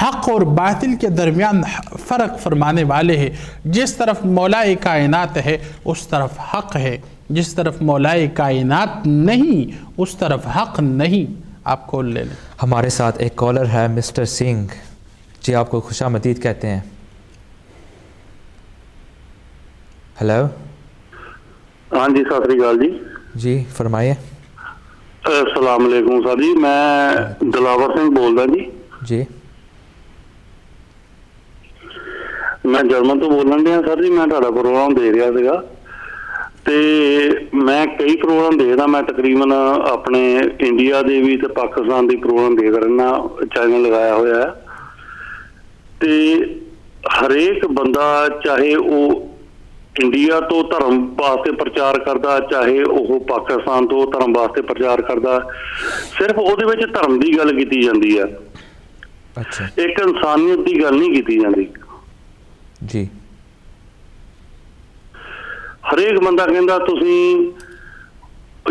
حق اور باطل کے درمیان فرق فرمانے والے ہیں. جس طرف مولائے کائنات ہے اس طرف حق ہے, جس طرف مولائے کائنات نہیں اس طرف حق نہیں. آپ کال لے لیں. ہمارے ساتھ ایک کالر ہے مسٹر سنگھ جی, آپ کو خوش آمدید کہتے ہیں. ہیلو. ہاں جی سات شری اکال جی. جی فرمائیے. السلام علیکم سر جی, میں دلاور سنگھ بول رہا جی. جی میں جرمن تو بولن دیا سر جی. میں تہاڈا پروگرام دیکھ رہا سیگا تے میں کئی پروگرام دیکھدا. میں تقریباً اپنے انڈیا دے بھی تے پاکستان دے پروگرام دیکھ رہنا, چینل لگایا ہوا ہے. تے ہر ایک بندہ چاہے وہ انڈیا تو دھرم واسطے پرچار کردا چاہے وہ پاکستان تو دھرم واسطے پرچار کردا, صرف وہ دھرم کی گل کی جاتی ہے. ایک انسانیت کی گل نہیں کی جاتی. جی ہر ایک بندہ کہندا تسی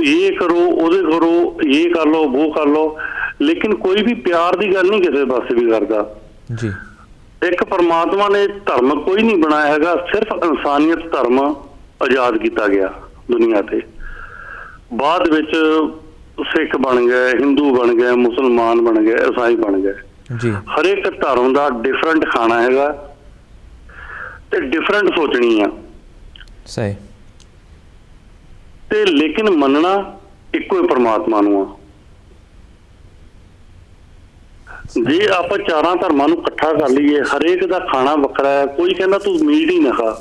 یہ کرو وہ کرو یہ کر لو وہ کر لو, لیکن کوئی بھی پیار کی گل نہیں کسی پاسے بھی کرتا. جی ایک پرماتما نے دھرم کوئی نہیں بنایا ہے, صرف انسانیت دھرم آزاد کیتا گیا دنیا تے. بعد وچ سکھ بن گئے, ہندو بن گئے, مسلمان بن گئے, عیسائی بن گئے. جی ہر ایک دھرم دا ڈفرنٹ کھانا ہے تے ڈفرنٹ سوچنی ہے. صحیح. تے لیکن مننا ایکو ہی پرماتما نو. جی آپ چاراں دھرماں نو اکٹھا کر لیے, ہر ایک دا کھانا وکھرا ہے. کوئی کہندا تو میٹ ہی نہ کھا,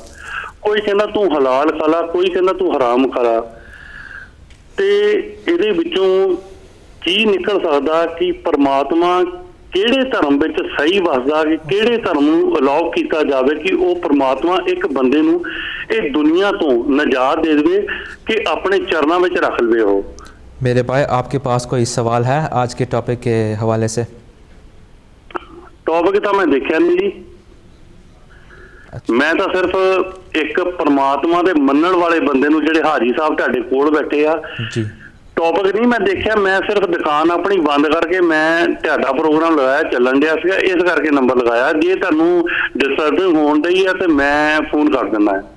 کوئی کہندا تو حلال کھا لا, کوئی کہندا تو حرام کھا لا. تے ایدے وچوں کی نکل سکدا کہ پرماتما کیڑے دھرم وچ صحیح وسدا, کہ کیڑے دھرم نو الاؤ کیتا جاوے کہ وہ پرماتما ایک بندے نو اس دنیا تو نجات دے دے کہ اپنے چرناں وچ رکھ لے. ہو میرے بھائی آپ کے پاس کوئی سوال ہے آج کے ٹاپک کے حوالے سے؟ ٹاپک تو میں دیکھا نہیں جی. میں تو صرف ایک پرماتما دے منن والے بندے نو جڑے حاجی صاحب تہاڈے کول بیٹھے آ, ٹاپک نہیں میں دیکھا. میں صرف دکان اپنی بند کر کے میں تہاڈا پروگرام لگایا چلن ڈیا سا, اس کر کے نمبر لگایا. جی تانوں ڈسٹربنس ہون ڈئی ہے تے میں فون کر دینا ہے.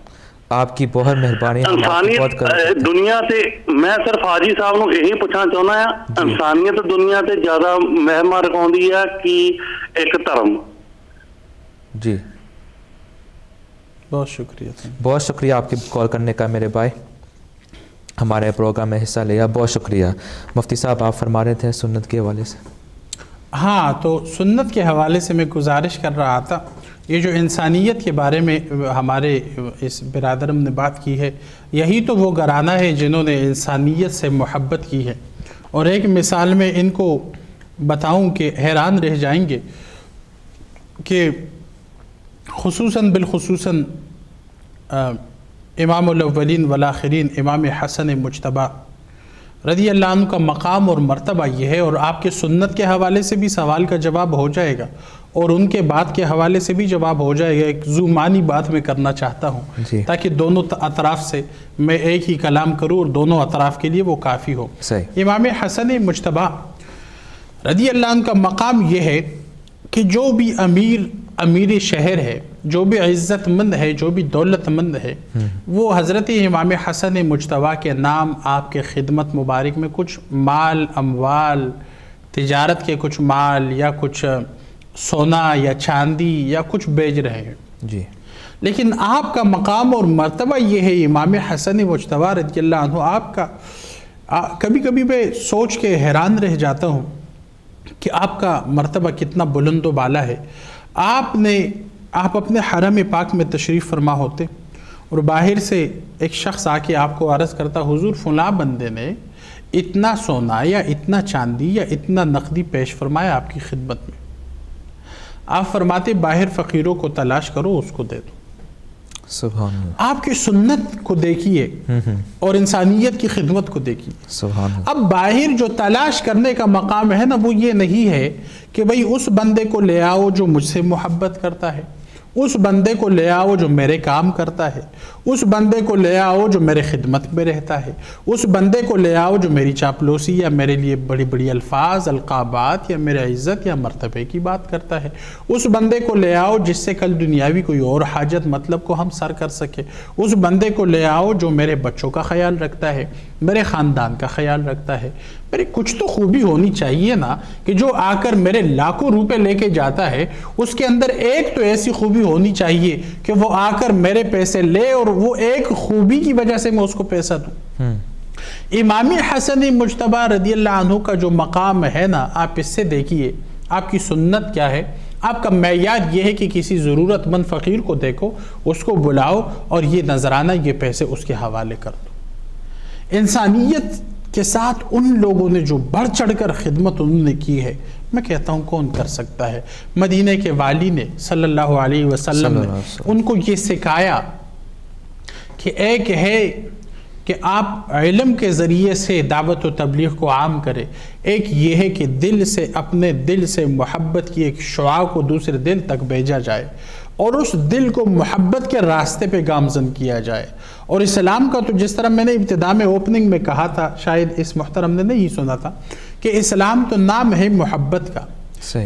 آپ کی بہت مہربانی. انسانیت دنیا تے میں صرف حاجی صاحب نو یہی پوچھنا چاہنا ہے, انسانیت دنیا تے زیادہ مہما رکھاؤندی ہے کہ ایک دھرم؟ جی بہت شکریہ. بہت شکریہ آپ کی کال کرنے کا میرے بھائی, ہمارے پروگرام میں حصہ لیا, بہت شکریہ. مفتی صاحب آپ فرما رہے تھے سنت کے حوالے سے. ہاں تو سنت کے حوالے سے میں گزارش کر رہا تھا یہ جو انسانیت کے بارے میں ہمارے اس برادرم نے بات کی ہے، یہی تو وہ گھرانہ ہے جنہوں نے انسانیت سے محبت کی ہے. اور ایک مثال میں ان کو بتاؤں کہ حیران رہ جائیں گے کہ خصوصاً بالخصوصاً امام الاولین والآخرین امام حسن مجتبیٰ رضی اللہ عنہ کا مقام اور مرتبہ یہ ہے. اور آپ کے سنت کے حوالے سے بھی سوال کا جواب ہو جائے گا اور ان کے بات کے حوالے سے بھی جواب ہو جائے گا. ایک زومانی بات میں کرنا چاہتا ہوں تاکہ دونوں اطراف سے میں ایک ہی کلام کروں اور دونوں اطراف کے لیے وہ کافی ہو. امام حسن مجتبیٰ رضی اللہ عنہ کا مقام یہ ہے کہ جو بھی امیر شہر ہے، جو بھی عزت مند ہے، جو بھی دولت مند ہے، وہ حضرت امام حسن مجتبیٰ کے نام آپ کے خدمت مبارک میں کچھ مال اموال تجارت کے کچھ مال یا کچھ سونا یا چاندی یا کچھ بیچ رہے ہیں. لیکن آپ کا مقام اور مرتبہ یہ ہے امام حسن مجتبیٰ رضی اللہ عنہ. آپ کا کبھی کبھی میں سوچ کے حیران رہ جاتا ہوں کہ آپ کا مرتبہ کتنا بلند و بالا ہے. آپ اپنے حرم پاک میں تشریف فرما ہوتے اور باہر سے ایک شخص آ کے آپ کو عرض کرتا، حضور فلاں بندے نے اتنا سونا یا اتنا چاندی یا اتنا نقدی پیش فرمایا آپ کی خدمت میں. آپ فرماتے باہر فقیروں کو تلاش کرو، اس کو دے دو. سبحان اللہ. آپ کی سنت کو دیکھیے اور انسانیت کی خدمت کو دیکھیے. سبحان اللہ. اب باہر جو تلاش کرنے کا مقام ہے نا، وہ یہ نہیں ہے کہ بھئی اس بندے کو لے آؤ جو مجھ سے محبت کرتا ہے، اس بندے کو لے آؤ جو میرے کام کرتا ہے، اس بندے کو لے آؤ جو میرے خدمت میں رہتا ہے، اس بندے کو لے آؤ جو میری چاپلوسی یا میرے لیے بڑی بڑی الفاظ القابات یا میرے عزت یا مرتبے کی بات کرتا ہے، اس بندے کو لے آؤ جس سے کل دنیاوی کوئی اور حاجت مطلب کو ہم سر کر سکے، اس بندے کو لے آؤ جو میرے بچوں کا خیال رکھتا ہے، میرے خاندان کا خیال رکھتا ہے. میرے کچھ تو خوبی ہونی چاہیے نا کہ جو آ کر میرے لاکھوں روپے لے کے جاتا ہے اس کے اندر ایک تو ایسی خوبی ہونی چاہیے کہ وہ آ کر میرے پیسے لے اور وہ ایک خوبی کی وجہ سے میں اس کو پیسہ دوں. امام حسن مجتبیٰ رضی اللہ عنہ کا جو مقام ہے نا، آپ اس سے دیکھیے آپ کی سنت کیا ہے. آپ کا معیار یہ ہے کہ کسی ضرورت مند فقیر کو دیکھو، اس کو بلاؤ اور یہ نذرانہ یہ پیسے اس کے حوالے کر دو. انسانیت کے ساتھ ان لوگوں نے جو بڑھ چڑھ کر خدمت انہوں نے کی ہے، میں کہتا ہوں کون کر سکتا ہے. مدینہ کے والی نے صلی اللہ علیہ وسلم نے ان کو یہ سکھایا کہ ایک ہے کہ آپ علم کے ذریعے سے دعوت و تبلیغ کو عام کرے، ایک یہ ہے کہ دل سے اپنے دل سے محبت کی ایک شعاع کو دوسرے دل تک بھیجا جائے اور اس دل کو محبت کے راستے پہ گامزن کیا جائے. اور اسلام کا تو جس طرح میں نے ابتدا میں اوپننگ میں کہا تھا، شاید اس محترم نے نہیں سنا تھا، کہ اسلام تو نام ہے محبت کا،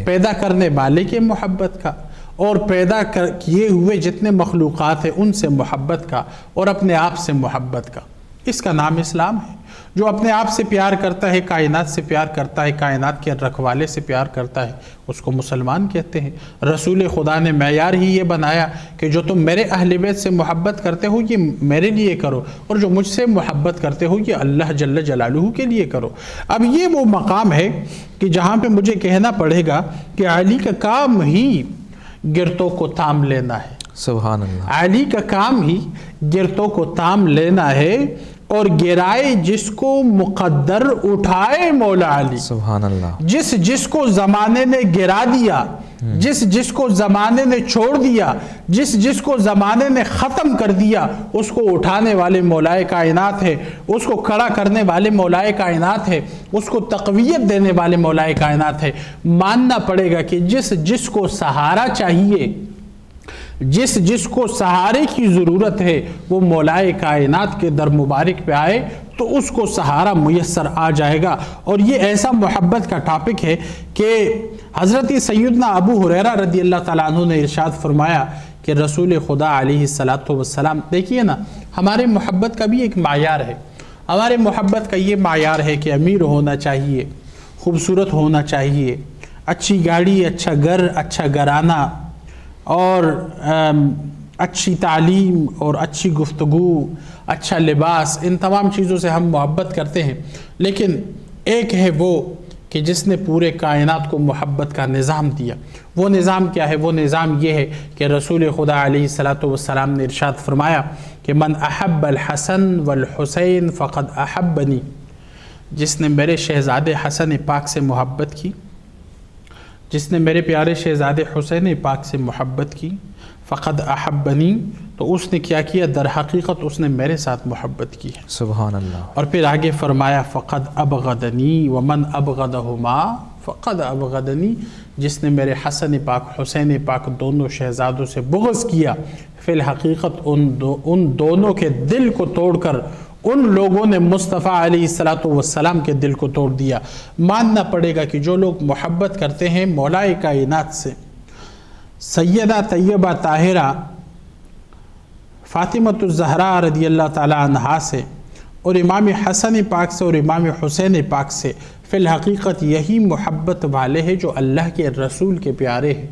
پیدا کرنے والے کے محبت کا اور پیدا کیے ہوئے جتنے مخلوقات ہیں ان سے محبت کا اور اپنے آپ سے محبت کا. اس کا نام اسلام ہے. جو اپنے آپ سے پیار کرتا ہے، کائنات سے پیار کرتا ہے، کائنات کے رکھوالے سے پیار کرتا ہے، اس کو مسلمان کہتے ہیں. رسول خدا نے معیار ہی یہ بنایا کہ جو تم میرے اہل بیت سے محبت کرتے ہو یہ میرے لیے کرو، اور جو مجھ سے محبت کرتے ہو یہ اللہ جل جلالہ کے لیے کرو. اب یہ وہ مقام ہے کہ جہاں پہ مجھے کہنا پڑے گا کہ علی کا کام ہی گرتوں کو تام لینا ہے. سبحان اللہ. علی کا کام ہی گرتوں کو تام لینا ہے اور گرائے جس کو مقدر اٹھائے مولا علی. سبحان اللہ. جس کو زمانے نے گرا دیا، جس کو زمانے نے چھوڑ دیا، جس کو زمانے نے ختم کر دیا، اس کو اٹھانے والے مولائے کائنات ہے، اس کو کھڑا کرنے والے مولائے کائنات ہے، اس کو تقویت دینے والے مولائے کائنات ہے. ماننا پڑے گا کہ جس کو سہارا چاہیے، جس کو سہارے کی ضرورت ہے، وہ مولائے کائنات کے در مبارک پہ آئے تو اس کو سہارا میسر آ جائے گا. اور یہ ایسا محبت کا ٹاپک ہے کہ حضرت سیدنا ابو ہریرہ رضی اللہ تعالیٰ عنہ نے ارشاد فرمایا کہ رسول خدا علیہ السلام، دیکھیے نا ہمارے محبت کا بھی ایک معیار ہے. ہمارے محبت کا یہ معیار ہے کہ امیر ہونا چاہیے، خوبصورت ہونا چاہیے، اچھی گاڑی، اچھا گھر، اچھا گھرانہ اور اچھی تعلیم اور اچھی گفتگو، اچھا لباس، ان تمام چیزوں سے ہم محبت کرتے ہیں. لیکن ایک ہے وہ کہ جس نے پورے کائنات کو محبت کا نظام دیا. وہ نظام کیا ہے؟ وہ نظام یہ ہے کہ رسول خدا علیہ الصلوۃ والسلام نے ارشاد فرمایا کہ من احب الحسن والحسین فقد احبنی، جس نے میرے شہزادے حسن پاک سے محبت کی، جس نے میرے پیارے شہزادے حسین پاک سے محبت کی، فقد احبنی، تو اس نے کیا کیا؟ در حقیقت اس نے میرے ساتھ محبت کی ہے. سبحان اللہ. اور پھر آگے فرمایا فقد ابغضنی ومن ابغضہما فقد ابغضنی، جس نے میرے حسن پاک حسین پاک دونوں شہزادوں سے بغض کیا، فی الحقیقت ان دونوں کے دل کو توڑ کر ان لوگوں نے مصطفیٰ علیہ السلام کے دل کو توڑ دیا. ماننا پڑے گا کہ جو لوگ محبت کرتے ہیں مولائے کائنات سے، سیدہ طیبہ طاہرہ فاطمۃ الزہراء رضی اللہ تعالی عنہا سے، اور امام حسن پاک سے اور امام حسین پاک سے، فی الحقیقت یہی محبت والے ہیں جو اللہ کے رسول کے پیارے ہیں.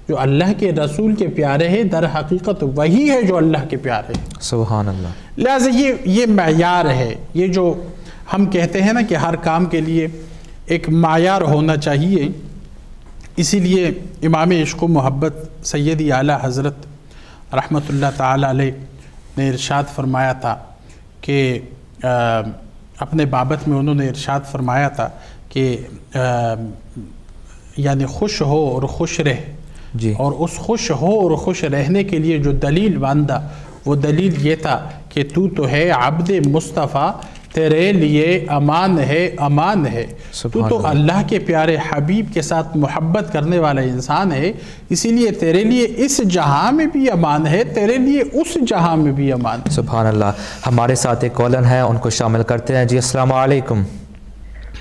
جو اللہ کے رسول کے پیارے ہیں در حقیقت وہی ہے جو اللہ کے پیارے ہیں. سبحان اللہ. لہٰذا یہ معیار ہے. یہ جو ہم کہتے ہیں نا کہ ہر کام کے لیے ایک معیار ہونا چاہیے، اسی لیے امام عشق و محبت سیدی اعلیٰ حضرت رحمۃ اللہ تعالی علیہ نے ارشاد فرمایا تھا کہ اپنے بابت میں انہوں نے ارشاد فرمایا تھا کہ یعنی خوش ہو اور خوش رہ جی. اور اس خوش ہو اور خوش رہنے کے لیے جو دلیل باندھا وہ دلیل یہ تھا کہ تو ہے عبد مصطفیٰ، تیرے لیے امان ہے امان ہے. تو اللہ کے پیارے حبیب کے ساتھ محبت کرنے والا انسان ہے، اسی لیے تیرے لیے اس جہاں میں بھی امان ہے، تیرے لیے اس جہاں میں بھی امان ہے. سبحان اللہ. ہمارے ساتھ ایک کالر ہے، ان کو شامل کرتے ہیں. جی السلام علیکم.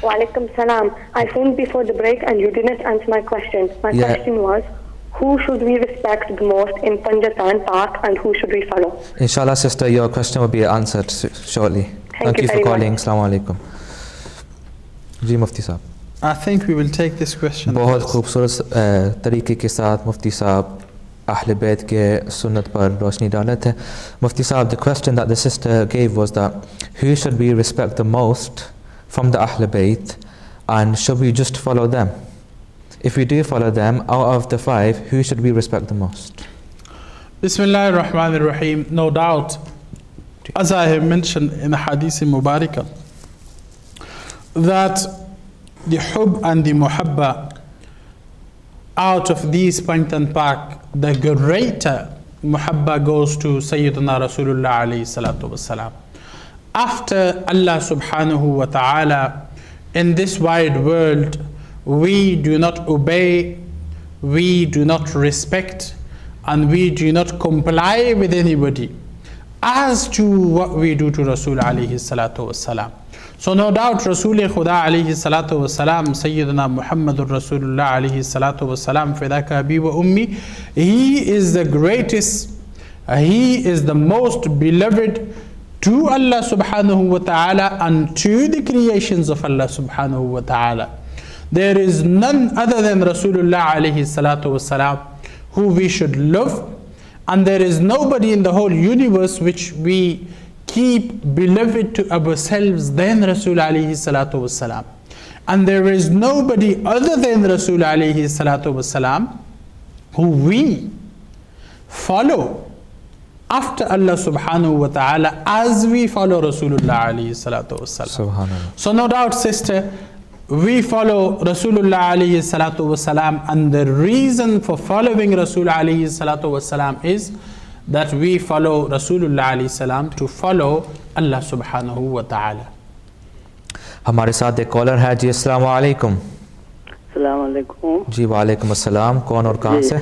Walaikum salam. I phoned before the break and you didn't answer my question. My question was, who should we respect the most in Panjatan Park and who should we follow? Inshallah sister, your question will be answered shortly. Thank you for calling. Assalamu alaikum. جی مفتی صاحب. I think we will take this question. بہت خوبصورت طریقے کے ساتھ مفتی صاحب اہل بیت کے سنت پر روشنی ڈالے تھے. مفتی صاحب, the question that the sister gave was that who should we respect the most from the Ahl Bayt, and should we just follow them? If we do follow them, out of the five, who should we respect the most? Bismillah ar-Rahman ar-Rahim. No doubt, as I have mentioned in the Hadith Mubarakah, that the hub and the muhabba out of these Panjatan Park, the greater muhabba goes to Sayyidina Rasulullah alayhi salatu wasalam. After Allah subhanahu wa ta'ala, in this wide world, we do not obey, we do not respect, and we do not comply with anybody as to what we do to Rasul alayhi salatu wasalam. So no doubt Rasul Khuda alayhi salatu wasalam, Sayyidina Muhammadur Rasulullah alayhi salatu wasalam, fidaka abi wa ummi, he is the greatest, he is the most beloved to Allah subhanahu wa ta'ala and to the creations of Allah subhanahu wa ta'ala. There is none other than Rasulullah alayhi salatu wasalam who we should love, and there is nobody in the whole universe which we keep beloved to ourselves than Rasul alayhi salatu wasalam. And there is nobody other than Rasul alayhi salatu wasalam who we follow after Allah subhanahu wa ta'ala as we follow Rasulullah alayhi salatu wasalam. Subhanallah. So no doubt, sister, we follow Rasulullah alayhi salatu wasalam, and the reason for following Rasul alayhi salatu wasalam is that we follow Rasulullah alayhi salam to follow Allah subhanahu wa ta'ala. ہمارے ساتھ ایک collar ہے. جی السلام علیکم. السلام علیکم. جی وعلیکم السلام. کون اور کہاں سے؟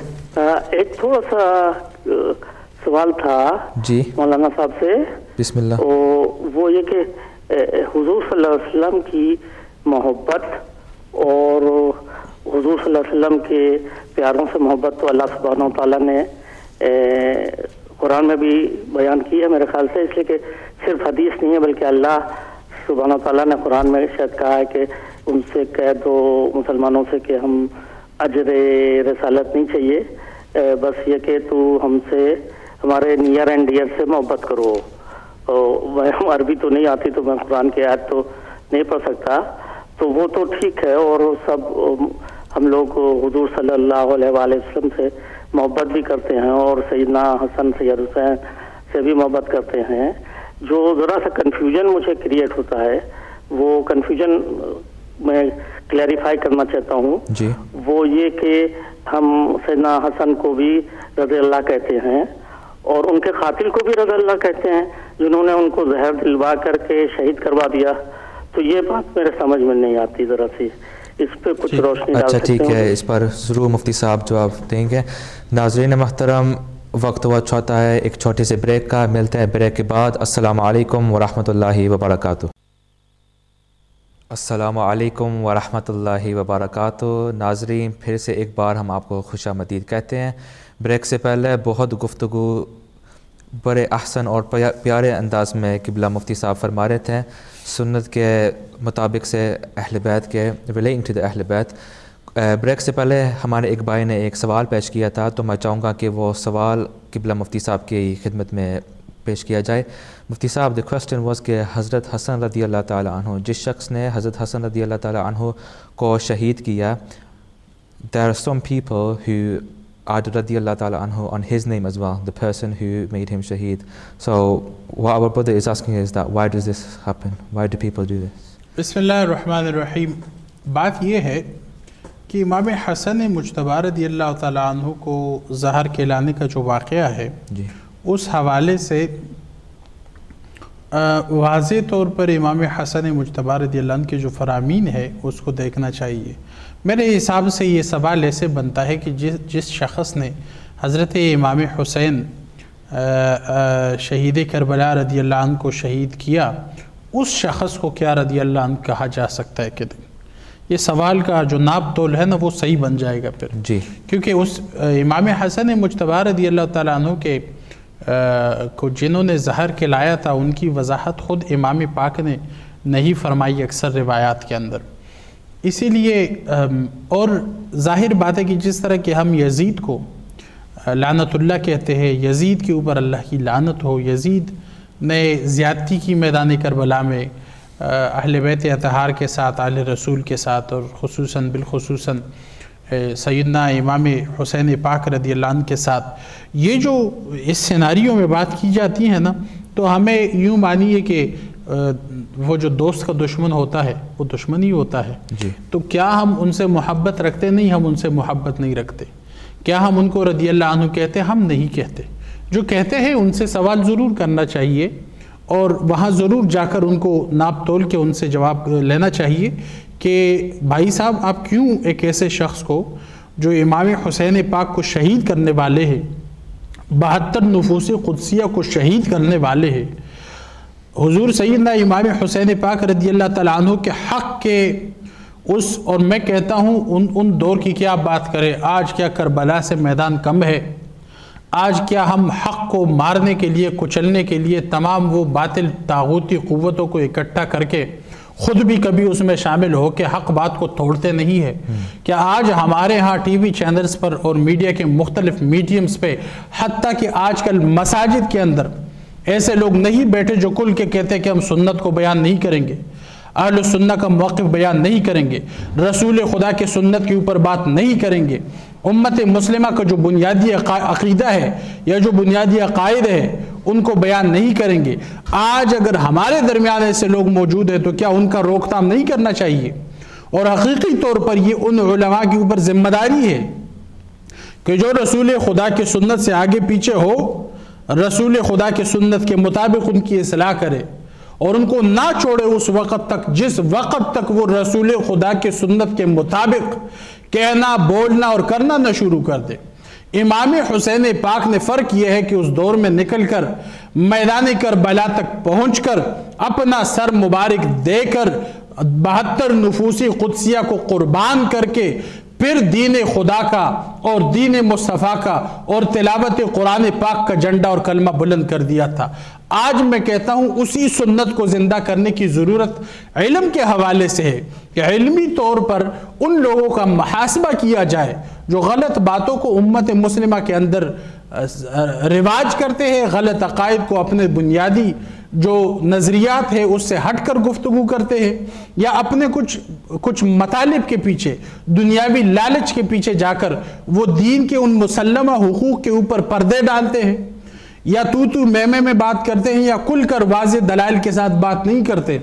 ایک تھوڑا سا سوال تھا جی مولانا صاحب سے. بسم اللہ. وہ یہ کہ حضور صلی اللہ علیہ وسلم کی محبت اور حضور صلی اللہ علیہ وسلم کے پیاروں سے محبت تو اللہ سبحانہ و تعالیٰ نے قرآن میں بھی بیان کی ہے میرے خیال سے, اس لیے کہ صرف حدیث نہیں ہے بلکہ اللہ سبحانہ و تعالیٰ نے قرآن میں شاید کہا ہے کہ ان سے کہہ دو مسلمانوں سے کہ ہم اجر رسالت نہیں چاہیے, بس یہ کہ تو ہم سے ہمارے نیئر اینڈ ڈیئر سے محبت کرو. عربی تو نہیں آتی تو میں قرآن کی آیت تو نہیں پڑھ سکتا, تو وہ تو ٹھیک ہے، اور سب ہم لوگ حضور صلی اللہ علیہ وآلہ وسلم سے محبت بھی کرتے ہیں اور سیدنا حسن سید حسین سے بھی محبت کرتے ہیں. جو ذرا سا کنفیوژن مجھے کریٹ ہوتا ہے، وہ کنفیوژن میں کلیریفائی کرنا چاہتا ہوں جی. وہ یہ کہ ہم سیدنا حسن کو بھی رضی اللہ کہتے ہیں اور ان کے قاتل کو بھی رضی اللہ کہتے ہیں جنہوں نے ان کو زہر دلوا کر کے شہید کروا دیا. تو یہ بات میرے سمجھ میں نہیں آتی، ذرا سی اس پہ کچھ روشنی ڈال اچھا سکتے ٹھیک ہیں؟ ہے، اس پر ضرور مفتی صاحب جواب دیں گے. ناظرین محترم، وقت ہوا چھوٹا ہے ایک چھوٹے سے بریک کا. ملتے ہیں بریک کے بعد. السلام علیکم ورحمۃ اللہ وبرکاتہ. السلام علیکم ورحمۃ اللہ وبرکاتہ. ناظرین، پھر سے ایک بار ہم آپ کو خوش آمدید کہتے ہیں. بریک سے پہلے بہت گفتگو بڑے احسن اور پیارے انداز میں قبلہ مفتی صاحب فرما رہے تھے سنت کے مطابق سے اہل بیت کے ریلیٹنگ ٹو دا اہل بیت. بریک سے پہلے ہمارے ایک بھائی نے ایک سوال پیش کیا تھا، تو میں چاہوں گا کہ وہ سوال قبلہ مفتی صاحب کی خدمت میں پیش کیا جائے. مفتی صاحب، دی کوسچن واز کہ حضرت حسن رضی اللہ تعالیٰ عنہ، جس شخص نے حضرت حسن رضی اللہ تعالیٰ عنہ کو شہید کیا، there are some people who added رضی اللہ تعالیٰ عنہ on his name as well, the person who made him shaheed. So what our brother is asking is that why does this happen? Why do people do this? بسم اللہ الرحمن الرحیم. بات یہ ہے کہ امام حسن مجتبی رضی اللہ تعالیٰ عنہ کو زہر کھلانے کا جو واقعہ ہے جی، اس حوالے سے واضح طور پر امام حسن مجتبی رضی اللہ عنہ کے جو فرامین ہے اس کو دیکھنا چاہیے. میرے حساب سے یہ سوال ایسے بنتا ہے کہ جس شخص نے حضرت امام حسین شہید کربلا رضی اللہ عنہ کو شہید کیا، اس شخص کو کیا رضی اللہ عنہ کہا جا سکتا ہے؟ کہ یہ سوال کا جو ناپ تول ہے نا وہ صحیح بن جائے گا پھر جی. کیونکہ اس امام حسن مجتبی رضی اللہ تعالیٰ عنہ کے کو جنہوں نے زہر کھلایا تھا ان کی وضاحت خود امام پاک نے نہیں فرمائی اکثر روایات کے اندر. اسی لیے اور ظاہر بات ہے کہ جس طرح کہ ہم یزید کو لعنت اللہ کہتے ہیں، یزید کے اوپر اللہ کی لعنت ہو، یزید نے زیادتی کی میدان کربلا میں اہل بیت اطہار کے ساتھ، اہل رسول کے ساتھ، اور خصوصاً بالخصوصاً سیدنا امام حسین پاک رضی اللہ عنہ کے ساتھ. یہ جو اس سیناریوں میں بات کی جاتی ہے نا، تو ہمیں یوں مانیے کہ وہ جو دوست کا دشمن ہوتا ہے وہ دشمن ہی ہوتا ہے. جی. تو کیا ہم ان سے محبت رکھتے؟ نہیں، ہم ان سے محبت نہیں رکھتے. کیا ہم ان کو رضی اللہ عنہ کہتے؟ ہم نہیں کہتے. جو کہتے ہیں ان سے سوال ضرور کرنا چاہیے اور وہاں ضرور جا کر ان کو ناپ تول کے ان سے جواب لینا چاہیے کہ بھائی صاحب آپ کیوں ایک ایسے شخص کو جو امام حسین پاک کو شہید کرنے والے ہیں، 72 نفوس قدسیہ کو شہید کرنے والے ہیں، حضور سیدنا امام حسین پاک رضی اللہ تعالیٰ عنہ کے حق کے اس، اور میں کہتا ہوں ان دور کی کیا بات کرے، آج کیا کربلا سے میدان کم ہے؟ آج کیا ہم حق کو مارنے کے لیے، کچلنے کے لیے تمام وہ باطل طاغوتی قوتوں کو اکٹھا کر کے خود بھی کبھی اس میں شامل ہو کے حق بات کو توڑتے نہیں ہے؟ کیا آج ہمارے ہاں ٹی وی چینلز پر اور میڈیا کے مختلف میڈیمز پہ، حتیٰ کہ آج کل مساجد کے اندر ایسے لوگ نہیں بیٹھے جو کل کے کہتے ہیں کہ ہم سنت کو بیان نہیں کریں گے، اہل سنہ کا موقف بیان نہیں کریں گے، رسول خدا کے سنت کے اوپر بات نہیں کریں گے، امت مسلمہ کا جو بنیادی عقیدہ ہے یا جو بنیادی عقائد ہے ان کو بیان نہیں کریں گے؟ آج اگر ہمارے درمیان ایسے لوگ موجود ہیں تو کیا ان کا روک تھام نہیں کرنا چاہیے؟ اور حقیقی طور پر یہ ان علماء کے اوپر ذمہ داری ہے کہ جو رسول خدا کی سنت سے آگے پیچھے ہو، رسول خدا کی سنت کے مطابق ان کی اصلاح کرے اور ان کو نہ چھوڑے اس وقت تک جس وقت تک وہ رسول خدا کی سنت کے مطابق کہنا، بولنا اور کرنا نہ شروع کر دے. امام حسین پاک نے فرق یہ ہے کہ اس دور میں نکل کر میدان کربلا تک پہنچ کر اپنا سر مبارک دے کر 72 نفوس قدسیہ کو قربان کر کے پھر دین خدا کا اور دین مصطفیٰ کا اور تلاوت قرآن پاک کا جھنڈا اور کلمہ بلند کر دیا تھا. آج میں کہتا ہوں اسی سنت کو زندہ کرنے کی ضرورت علم کے حوالے سے ہے کہ علمی طور پر ان لوگوں کا محاسبہ کیا جائے جو غلط باتوں کو امت مسلمہ کے اندر رواج کرتے ہیں، غلط عقائد کو اپنے بنیادی جو نظریات ہے اس سے ہٹ کر گفتگو کرتے ہیں، یا اپنے کچھ مطالب کے پیچھے، دنیاوی لالچ کے پیچھے جا کر وہ دین کے ان مسلمہ حقوق کے اوپر پردے ڈالتے ہیں، یا تو میں بات کرتے ہیں، یا کھل کر واضح دلائل کے ساتھ بات نہیں کرتے،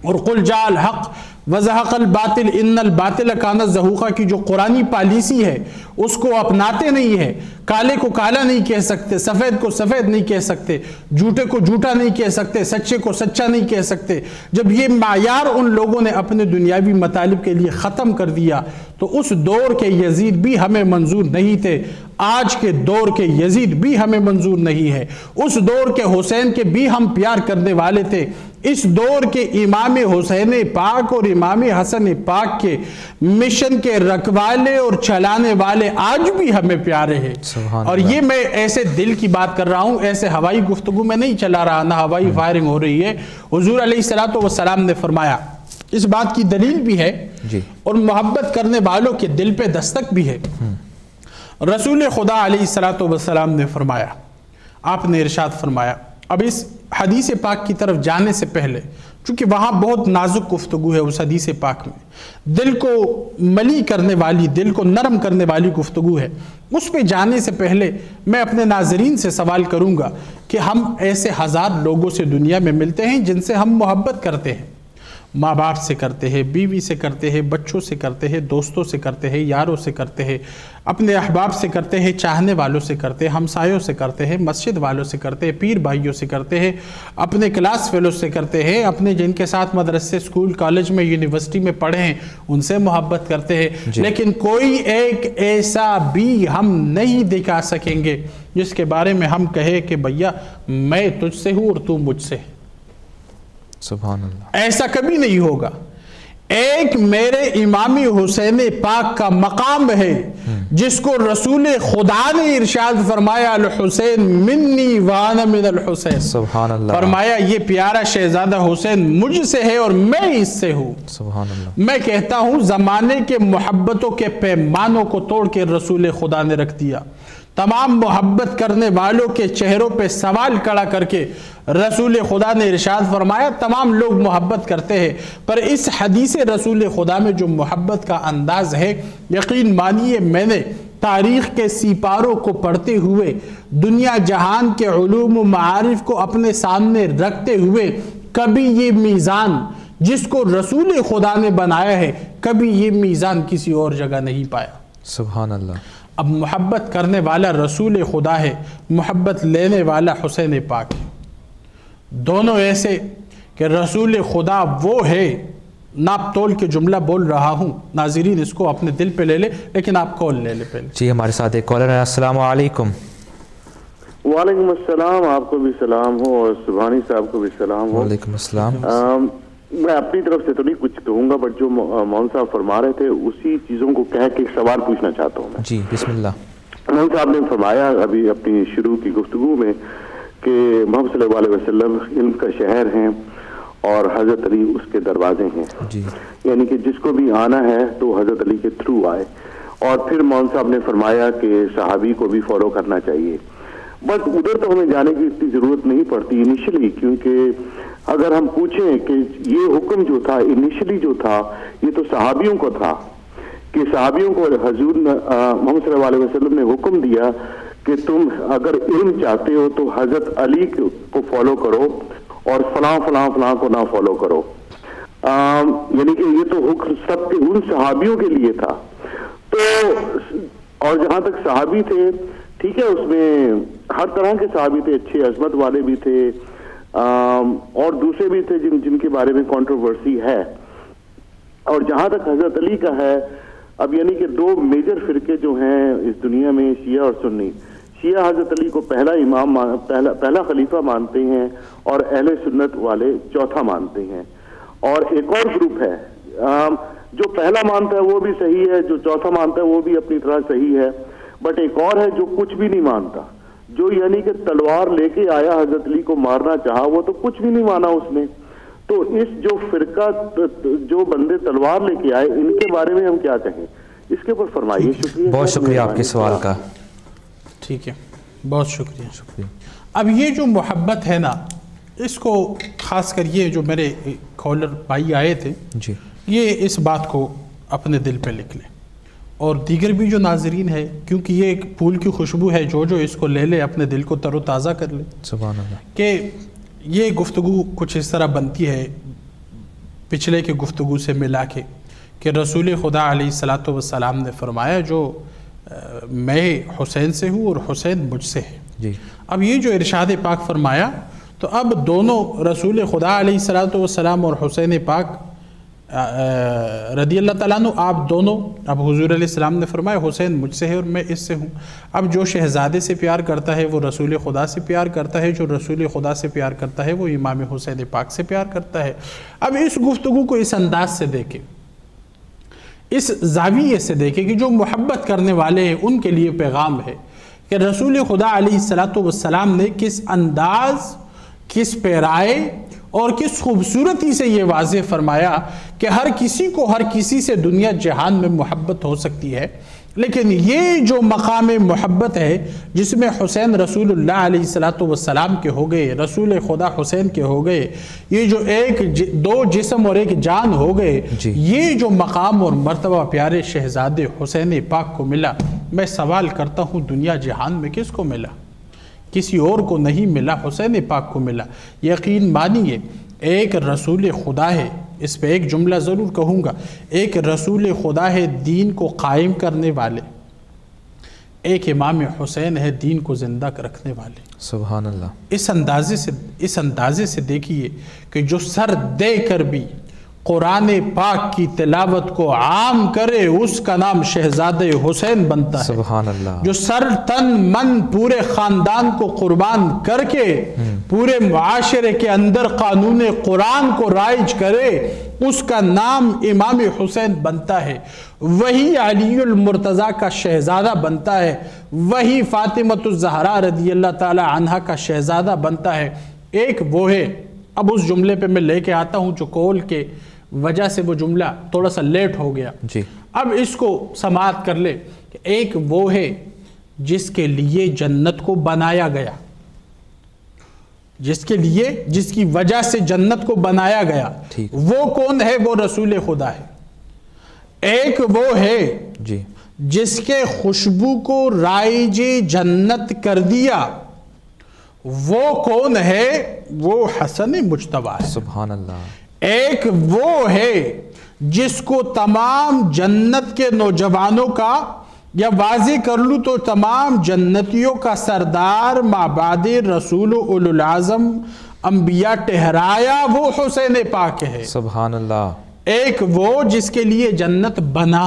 اور قل جاء الحق وزہق الباطل ان الباطل کان زہوقا کی جو قرآنی پالیسی ہے اس کو اپناتے نہیں ہے۔ کالے کو کالا نہیں کہہ سکتے، سفید کو سفید نہیں کہہ سکتے، جھوٹے کو جھوٹا نہیں کہہ سکتے، سچے کو سچا نہیں کہہ سکتے۔ جب یہ معیار ان لوگوں نے اپنے دنیاوی مطالب کے لیے ختم کر دیا تو اس دور کے یزید بھی ہمیں منظور نہیں تھے، آج کے دور کے یزید بھی ہمیں منظور نہیں ہے۔ اس دور کے حسین کے بھی ہم پیار کرنے والے تھے، اس دور کے امام حسین پاک اور امام حسن پاک کے مشن کے رکھوالے اور چلانے والے آج بھی ہمیں پیارے ہیں۔ اور یہ میں ایسے دل کی بات کر رہا ہوں، ایسے ہوائی گفتگو میں نہیں چلا رہا، نہ ہوائی فائرنگ ہو رہی ہے۔ حضور علیہ السلام نے فرمایا، اس بات کی دلیل بھی ہے اور محبت کرنے والوں کے دل پہ دستک بھی ہے۔ رسول خدا علیہ السلام نے فرمایا، آپ نے ارشاد فرمایا، اب اس حدیث پاک کی طرف جانے سے پہلے، چونکہ وہاں بہت نازک گفتگو ہے اس حدیث پاک میں، دل کو ملی کرنے والی، دل کو نرم کرنے والی گفتگو ہے، اس پہ جانے سے پہلے میں اپنے ناظرین سے سوال کروں گا کہ ہم ایسے ہزار لوگوں سے دنیا میں ملتے ہیں جن سے ہم محبت کرتے ہیں، ماں باپ سے کرتے ہیں، بیوی سے کرتے ہیں، بچوں سے کرتے ہیں، دوستوں سے کرتے ہیں، یاروں سے کرتے ہیں، اپنے احباب سے کرتے ہیں، چاہنے والوں سے کرتے ہیں، ہمسایوں سے کرتے ہیں، مسجد والوں سے کرتے ہیں، پیر بھائیوں سے کرتے ہیں، اپنے کلاس فیلو سے کرتے ہیں، اپنے جن کے ساتھ مدرسے، اسکول، کالج میں، یونیورسٹی میں پڑھے ہیں ان سے محبت کرتے ہیں، لیکن کوئی ایک ایسا بھی ہم نہیں دکھا سکیں گے جس کے بارے میں ہم کہیں کہ بھیا میں تجھ سے ہوں اور تو مجھ سے۔ سبحان اللہ، ایسا کبھی نہیں ہوگا۔ ایک میرے امام حسین پاک کا مقام ہے جس کو رسول خدا نے ارشاد فرمایا، الحسین منی وانا من الحسین، سبحان اللہ، فرمایا یہ پیارا شہزادہ حسین مجھ سے ہے اور میں اس سے ہوں۔ سبحان اللہ، میں کہتا ہوں زمانے کے محبتوں کے پیمانوں کو توڑ کے رسول خدا نے رکھ دیا، تمام محبت کرنے والوں کے چہروں پہ سوال کھڑا کر کے رسول خدا نے ارشاد فرمایا تمام لوگ محبت کرتے ہیں، پر اس حدیث رسول خدا میں جو محبت کا انداز ہے، یقین مانیے میں نے تاریخ کے سپاروں کو پڑھتے ہوئے، دنیا جہان کے علوم و معارف کو اپنے سامنے رکھتے ہوئے، کبھی یہ میزان جس کو رسول خدا نے بنایا ہے، کبھی یہ میزان کسی اور جگہ نہیں پایا۔ سبحان اللہ۔ اب محبت کرنے والا رسول خدا ہے، محبت لینے والا حسین پاک ہے، دونوں ایسے کہ رسول خدا وہ ہے، ناپ تول کے جملہ بول رہا ہوں، ناظرین اس کو اپنے دل پہ لے لے، لیکن آپ کال لے لے پہلے۔ جی ہمارے ساتھ ایک کالر ہے، السلام علیکم۔ وعلیکم السلام، آپ کو بھی سلام ہو اور سبحانی صاحب کو بھی سلام ہو۔ وعلیکم السلام۔ میں اپنی طرف سے تو نہیں کچھ کہوں گا، بٹ جو مون صاحب فرما رہے تھے اسی چیزوں کو کہہ کے ایک سوال پوچھنا چاہتا ہوں میں۔ جی بسم اللہ۔ مون صاحب نے فرمایا ابھی اپنی شروع کی گفتگو میں کہ محمد صلی اللہ علیہ وسلم علم کا شہر ہیں اور حضرت علی اس کے دروازے ہیں، جی یعنی کہ جس کو بھی آنا ہے تو حضرت علی کے تھرو آئے۔ اور پھر مون صاحب نے فرمایا کہ صحابی کو بھی فالو کرنا چاہیے، بٹ ادھر تو ہمیں جانے کی اتنی ضرورت نہیں پڑتی انیشلی، کیونکہ اگر ہم پوچھیں کہ یہ حکم جو تھا انیشلی جو تھا یہ تو صحابیوں کو تھا، کہ صحابیوں کو حضور محمد صلی اللہ علیہ وسلم نے حکم دیا کہ تم اگر علم چاہتے ہو تو حضرت علی کو فالو کرو اور فلاں فلاں فلاں کو نہ فالو کرو، یعنی کہ یہ تو حکم سب کے ان صحابیوں کے لیے تھا۔ تو اور جہاں تک صحابی تھے، ٹھیک ہے، اس میں ہر طرح کے صحابی تھے، اچھے عظمت والے بھی تھے اور دوسرے بھی تھے جن کے بارے میں کنٹروورسی ہے۔ اور جہاں تک حضرت علی کا ہے، اب یعنی کہ دو میجر فرقے جو ہیں اس دنیا میں، شیعہ اور سنی، شیعہ حضرت علی کو پہلا امام پہلا خلیفہ مانتے ہیں اور اہل سنت والے چوتھا مانتے ہیں، اور ایک اور گروپ ہے جو پہلا مانتا ہے وہ بھی صحیح ہے، جو چوتھا مانتا ہے وہ بھی اپنی طرح صحیح ہے، بٹ ایک اور ہے جو کچھ بھی نہیں مانتا، جو یعنی کہ تلوار لے کے آیا حضرت علی کو مارنا چاہا، وہ تو کچھ بھی نہیں مانا اس نے. تو اس جو فرقہ جو بندے تلوار لے کے آئے ان کے بارے میں ہم کیا کہیں، اس کے اوپر فرمائیے. شکریہ. بہت شکریہ آپ کے سوال کا. ٹھیک ہے، بہت شکریہ. اب یہ جو محبت ہے نا، اس کو خاص کر یہ جو میرے کالر بھائی آئے تھے جی، یہ اس بات کو اپنے دل پہ لکھ لیں، اور دیگر بھی جو ناظرین ہے، کیونکہ یہ ایک پھول کی خوشبو ہے، جو اس کو لے لے اپنے دل کو تر و تازہ کر لے. سبحان اللہ. کہ یہ گفتگو کچھ اس طرح بنتی ہے پچھلے کے گفتگو سے ملا کے، کہ رسول خدا علیہ الصلاۃ والسلام نے فرمایا جو میں حسین سے ہوں اور حسین مجھ سے ہے. جی. اب یہ جو ارشاد پاک فرمایا، تو اب دونوں رسول خدا علیہ الصلاۃ والسلام اور حسین پاک رضی اللہ تعالیٰ عنہ، آپ دونوں، اب حضور علیہ السلام نے فرمایا حسین مجھ سے ہے اور میں اس سے ہوں. اب جو شہزادے سے پیار کرتا ہے وہ رسول خدا سے پیار کرتا ہے، جو رسول خدا سے پیار کرتا ہے وہ امام حسین پاک سے پیار کرتا ہے. اب اس گفتگو کو اس انداز سے دیکھیں، اس زاویے سے دیکھیں کہ جو محبت کرنے والے ہیں ان کے لیے پیغام ہے کہ رسول خدا علیہ الصلاۃ والسلام نے کس انداز، کس پیرائے اور کس خوبصورتی سے یہ واضح فرمایا کہ ہر کسی کو ہر کسی سے دنیا جہان میں محبت ہو سکتی ہے، لیکن یہ جو مقام محبت ہے جس میں حسین رسول اللہ علیہ الصلاۃ والسلام کے ہو گئے، رسول خدا حسین کے ہو گئے، یہ جو دو جسم اور ایک جان ہو گئے، یہ جو مقام اور مرتبہ پیارے شہزادے حسین پاک کو ملا، میں سوال کرتا ہوں دنیا جہان میں کس کو ملا؟ کسی اور کو نہیں ملا، حسین پاک کو ملا. یقین مانیے ایک رسول خدا ہے، اس پہ ایک جملہ ضرور کہوں گا، ایک رسول خدا ہے دین کو قائم کرنے والے، ایک امام حسین ہے دین کو زندہ رکھنے والے. سبحان اللہ. اس اندازے سے دیکھیے کہ جو سر دے کر بھی قرآن پاک کی تلاوت کو عام کرے اس کا نام شہزادہ حسین بنتا ہے. سبحان اللہ. جو سر تن من پورے خاندان کو قربان کر کے پورے معاشرے کے اندر قانون قرآن کو رائج کرے اس کا نام امام حسین بنتا ہے. وہی علی المرتضیٰ کا شہزادہ بنتا ہے، وہی فاطمۃ الزہرا رضی اللہ تعالی عنہا کا شہزادہ بنتا ہے. ایک وہ ہے، اب اس جملے پہ میں لے کے آتا ہوں جو کول کے وجہ سے وہ جملہ تھوڑا سا لیٹ ہو گیا. جی. اب اس کو سماعت کر لے کہ ایک وہ ہے جس کے لیے جنت کو بنایا گیا، جس کی وجہ سے جنت کو بنایا گیا. وہ کون ہے؟ وہ رسول خدا ہے. ایک وہ ہے جی جس کے خوشبو کو رائج جنت کر دیا. وہ کون ہے؟ وہ حسن مجتبیٰ ہے. سبحان اللہ. ایک وہ ہے جس کو تمام جنت کے نوجوانوں کا، یا واضح کر لوں تو تمام جنتیوں کا سردار مابعد رسول اولو العظم انبیاء ٹہرایا، وہ حسین پاک ہے. سبحان اللہ. ایک وہ جس کے لیے جنت بنا،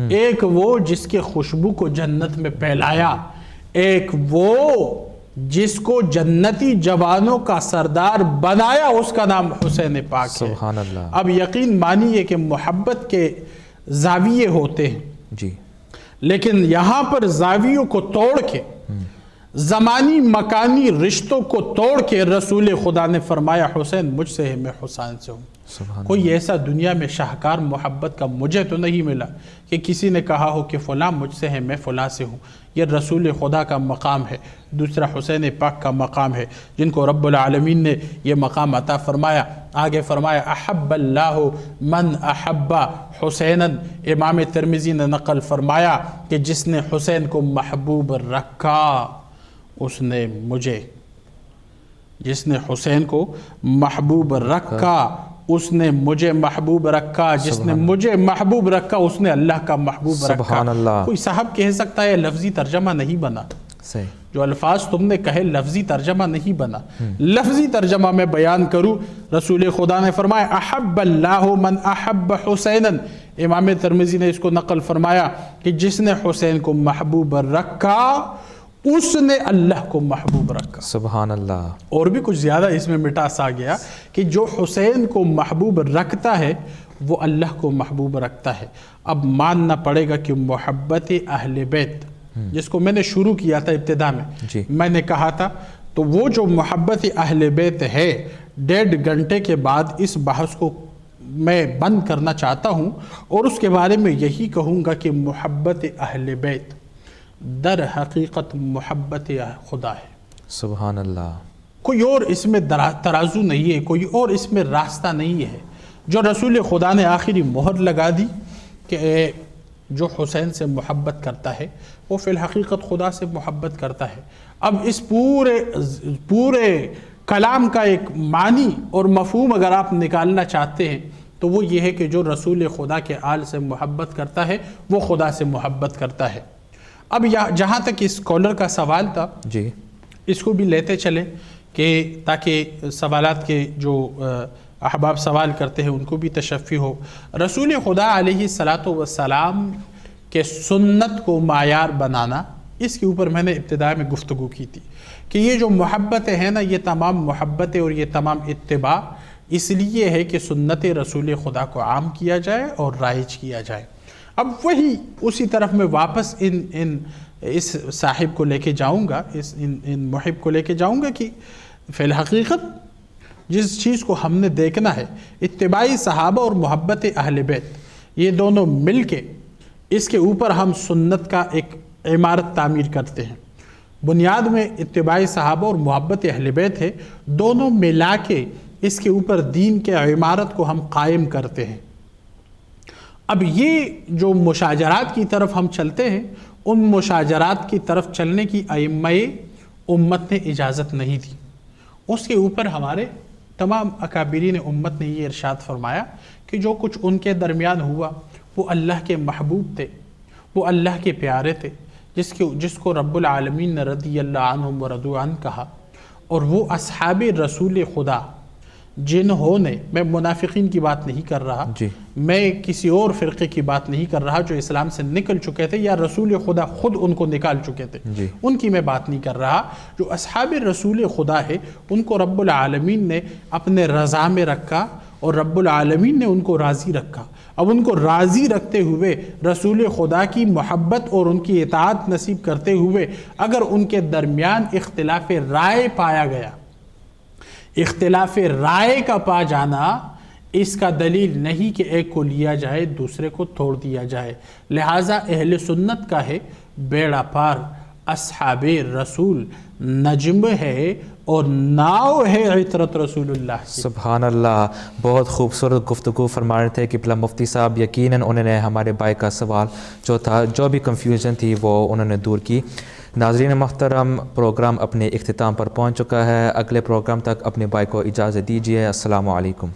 ایک وہ جس کے خوشبو کو جنت میں پھیلایا، ایک وہ جس کو جنتی جوانوں کا سردار بنایا، اس کا نام حسین پاک ہے. سبحان اللہ. اب یقین مانیے کہ محبت کے زاویے ہوتے ہیں جی، لیکن یہاں پر زاویوں کو توڑ کے، زمانی مکانی رشتوں کو توڑ کے رسول خدا نے فرمایا حسین مجھ سے ہے، میں حسین سے ہوں. کوئی ایسا دنیا میں شاہکار محبت کا مجھے تو نہیں ملا کہ کسی نے کہا ہو کہ فلاں مجھ سے ہے، میں فلاں سے ہوں. یہ رسول خدا کا مقام ہے. دوسرا حسین پاک کا مقام ہے جن کو رب العالمین نے یہ مقام عطا فرمایا. آگے فرمایا احب اللہ من احب حسینا. امام ترمذی نے نقل فرمایا کہ جس نے حسین کو محبوب رکھا اس نے مجھے، جس نے حسین کو محبوب رکھا اس نے مجھے محبوب رکھا، جس نے مجھے محبوب رکھا اس نے اللہ کا محبوب رکھا. سبحان اللہ. کوئی صاحب کہہ سکتا ہے لفظی ترجمہ نہیں بنا، صحیح، جو الفاظ تم نے کہے لفظی ترجمہ نہیں بنا. لفظی ترجمہ میں بیان کروں، رسول خدا نے فرمایا احب اللہ من احب حسینا. امام ترمذی نے اس کو نقل فرمایا کہ جس نے حسین کو محبوب رکھا اس نے اللہ کو محبوب رکھا. سبحان اللہ. اور بھی کچھ زیادہ اس میں مٹاس آ گیا کہ جو حسین کو محبوب رکھتا ہے وہ اللہ کو محبوب رکھتا ہے. اب ماننا پڑے گا کہ محبت اہل بیت جس کو میں نے شروع کیا تھا ابتدا میں میں نے کہا تھا، تو وہ جو محبت اہل بیت ہے 1.5 گھنٹے کے بعد اس بحث کو میں بند کرنا چاہتا ہوں اور اس کے بارے میں یہی کہوں گا کہ محبت اہل بیت در حقیقت محبت خدا ہے. سبحان اللہ. کوئی اور اس میں ترازو نہیں ہے، کوئی اور اس میں راستہ نہیں ہے. جو رسول خدا نے آخری مہر لگا دی کہ جو حسین سے محبت کرتا ہے وہ فی الحقیقت خدا سے محبت کرتا ہے. اب اس پورے کلام کا ایک معنی اور مفہوم اگر آپ نکالنا چاہتے ہیں تو وہ یہ ہے کہ جو رسول خدا کے آل سے محبت کرتا ہے وہ خدا سے محبت کرتا ہے. اب جہاں تک اس کالر کا سوال تھا جی اس کو بھی لیتے چلیں کہ تاکہ سوالات کے جو احباب سوال کرتے ہیں ان کو بھی تشفی ہو. رسول خدا علیہ السلام کے سنت کو معیار بنانا، اس کے اوپر میں نے ابتدا میں گفتگو کی تھی کہ یہ جو محبتیں ہیں نا، یہ تمام محبتیں اور یہ تمام اتباع اس لیے ہے کہ سنت رسول خدا کو عام کیا جائے اور رائج کیا جائے. اب وہی اسی طرف میں واپس اس صاحب کو لے کے جاؤں گا، ان محب کو لے کے جاؤں گا کہ فی الحقیقت جس چیز کو ہم نے دیکھنا ہے، اتباعی صحابہ اور محبت اہل بیت، یہ دونوں مل کے اس کے اوپر ہم سنت کا ایک عمارت تعمیر کرتے ہیں. بنیاد میں اتباعی صحابہ اور محبت اہل بیت ہے، دونوں ملا کے اس کے اوپر دین کے عمارت کو ہم قائم کرتے ہیں. اب یہ جو مشاجرات کی طرف ہم چلتے ہیں، ان مشاجرات کی طرف چلنے کی ائمہ امت نے اجازت نہیں دی. اس کے اوپر ہمارے تمام اکابرین امت نے یہ ارشاد فرمایا کہ جو کچھ ان کے درمیان ہوا وہ اللہ کے محبوب تھے، وہ اللہ کے پیارے تھے، جس کو رب العالمین نے رضی اللہ عنہم ورضوا عنہ کہا. اور وہ اصحاب رسول خدا جنہوں نے، میں منافقین کی بات نہیں کر رہا، میں کسی اور فرقے کی بات نہیں کر رہا جو اسلام سے نکل چکے تھے یا رسول خدا خود ان کو نکال چکے تھے، ان کی میں بات نہیں کر رہا. جو اصحاب رسول خدا ہے ان کو رب العالمین نے اپنے رضا میں رکھا اور رب العالمین نے ان کو راضی رکھا. اب ان کو راضی رکھتے ہوئے رسول خدا کی محبت اور ان کی اطاعت نصیب کرتے ہوئے اگر ان کے درمیان اختلاف رائے پایا گیا، اختلاف رائے کا پا جانا اس کا دلیل نہیں کہ ایک کو لیا جائے دوسرے کو چھوڑ دیا جائے. لہٰذا اہل سنت کا ہے بیڑا پار اصحاب رسول نجم ہے اور ناؤ ہے عطرت رسول اللہ. سبحان اللہ. بہت خوبصورت گفتگو فرما رہے تھے قبلہ مفتی صاحب. یقیناً انہوں نے ہمارے بھائی کا سوال جو تھا، جو بھی کنفیوژن تھی، وہ انہوں نے دور کی. ناظرین محترم، پروگرام اپنے اختتام پر پہنچ چکا ہے. اگلے پروگرام تک اپنے بھائی کو اجازت دیجیے. السلام علیکم.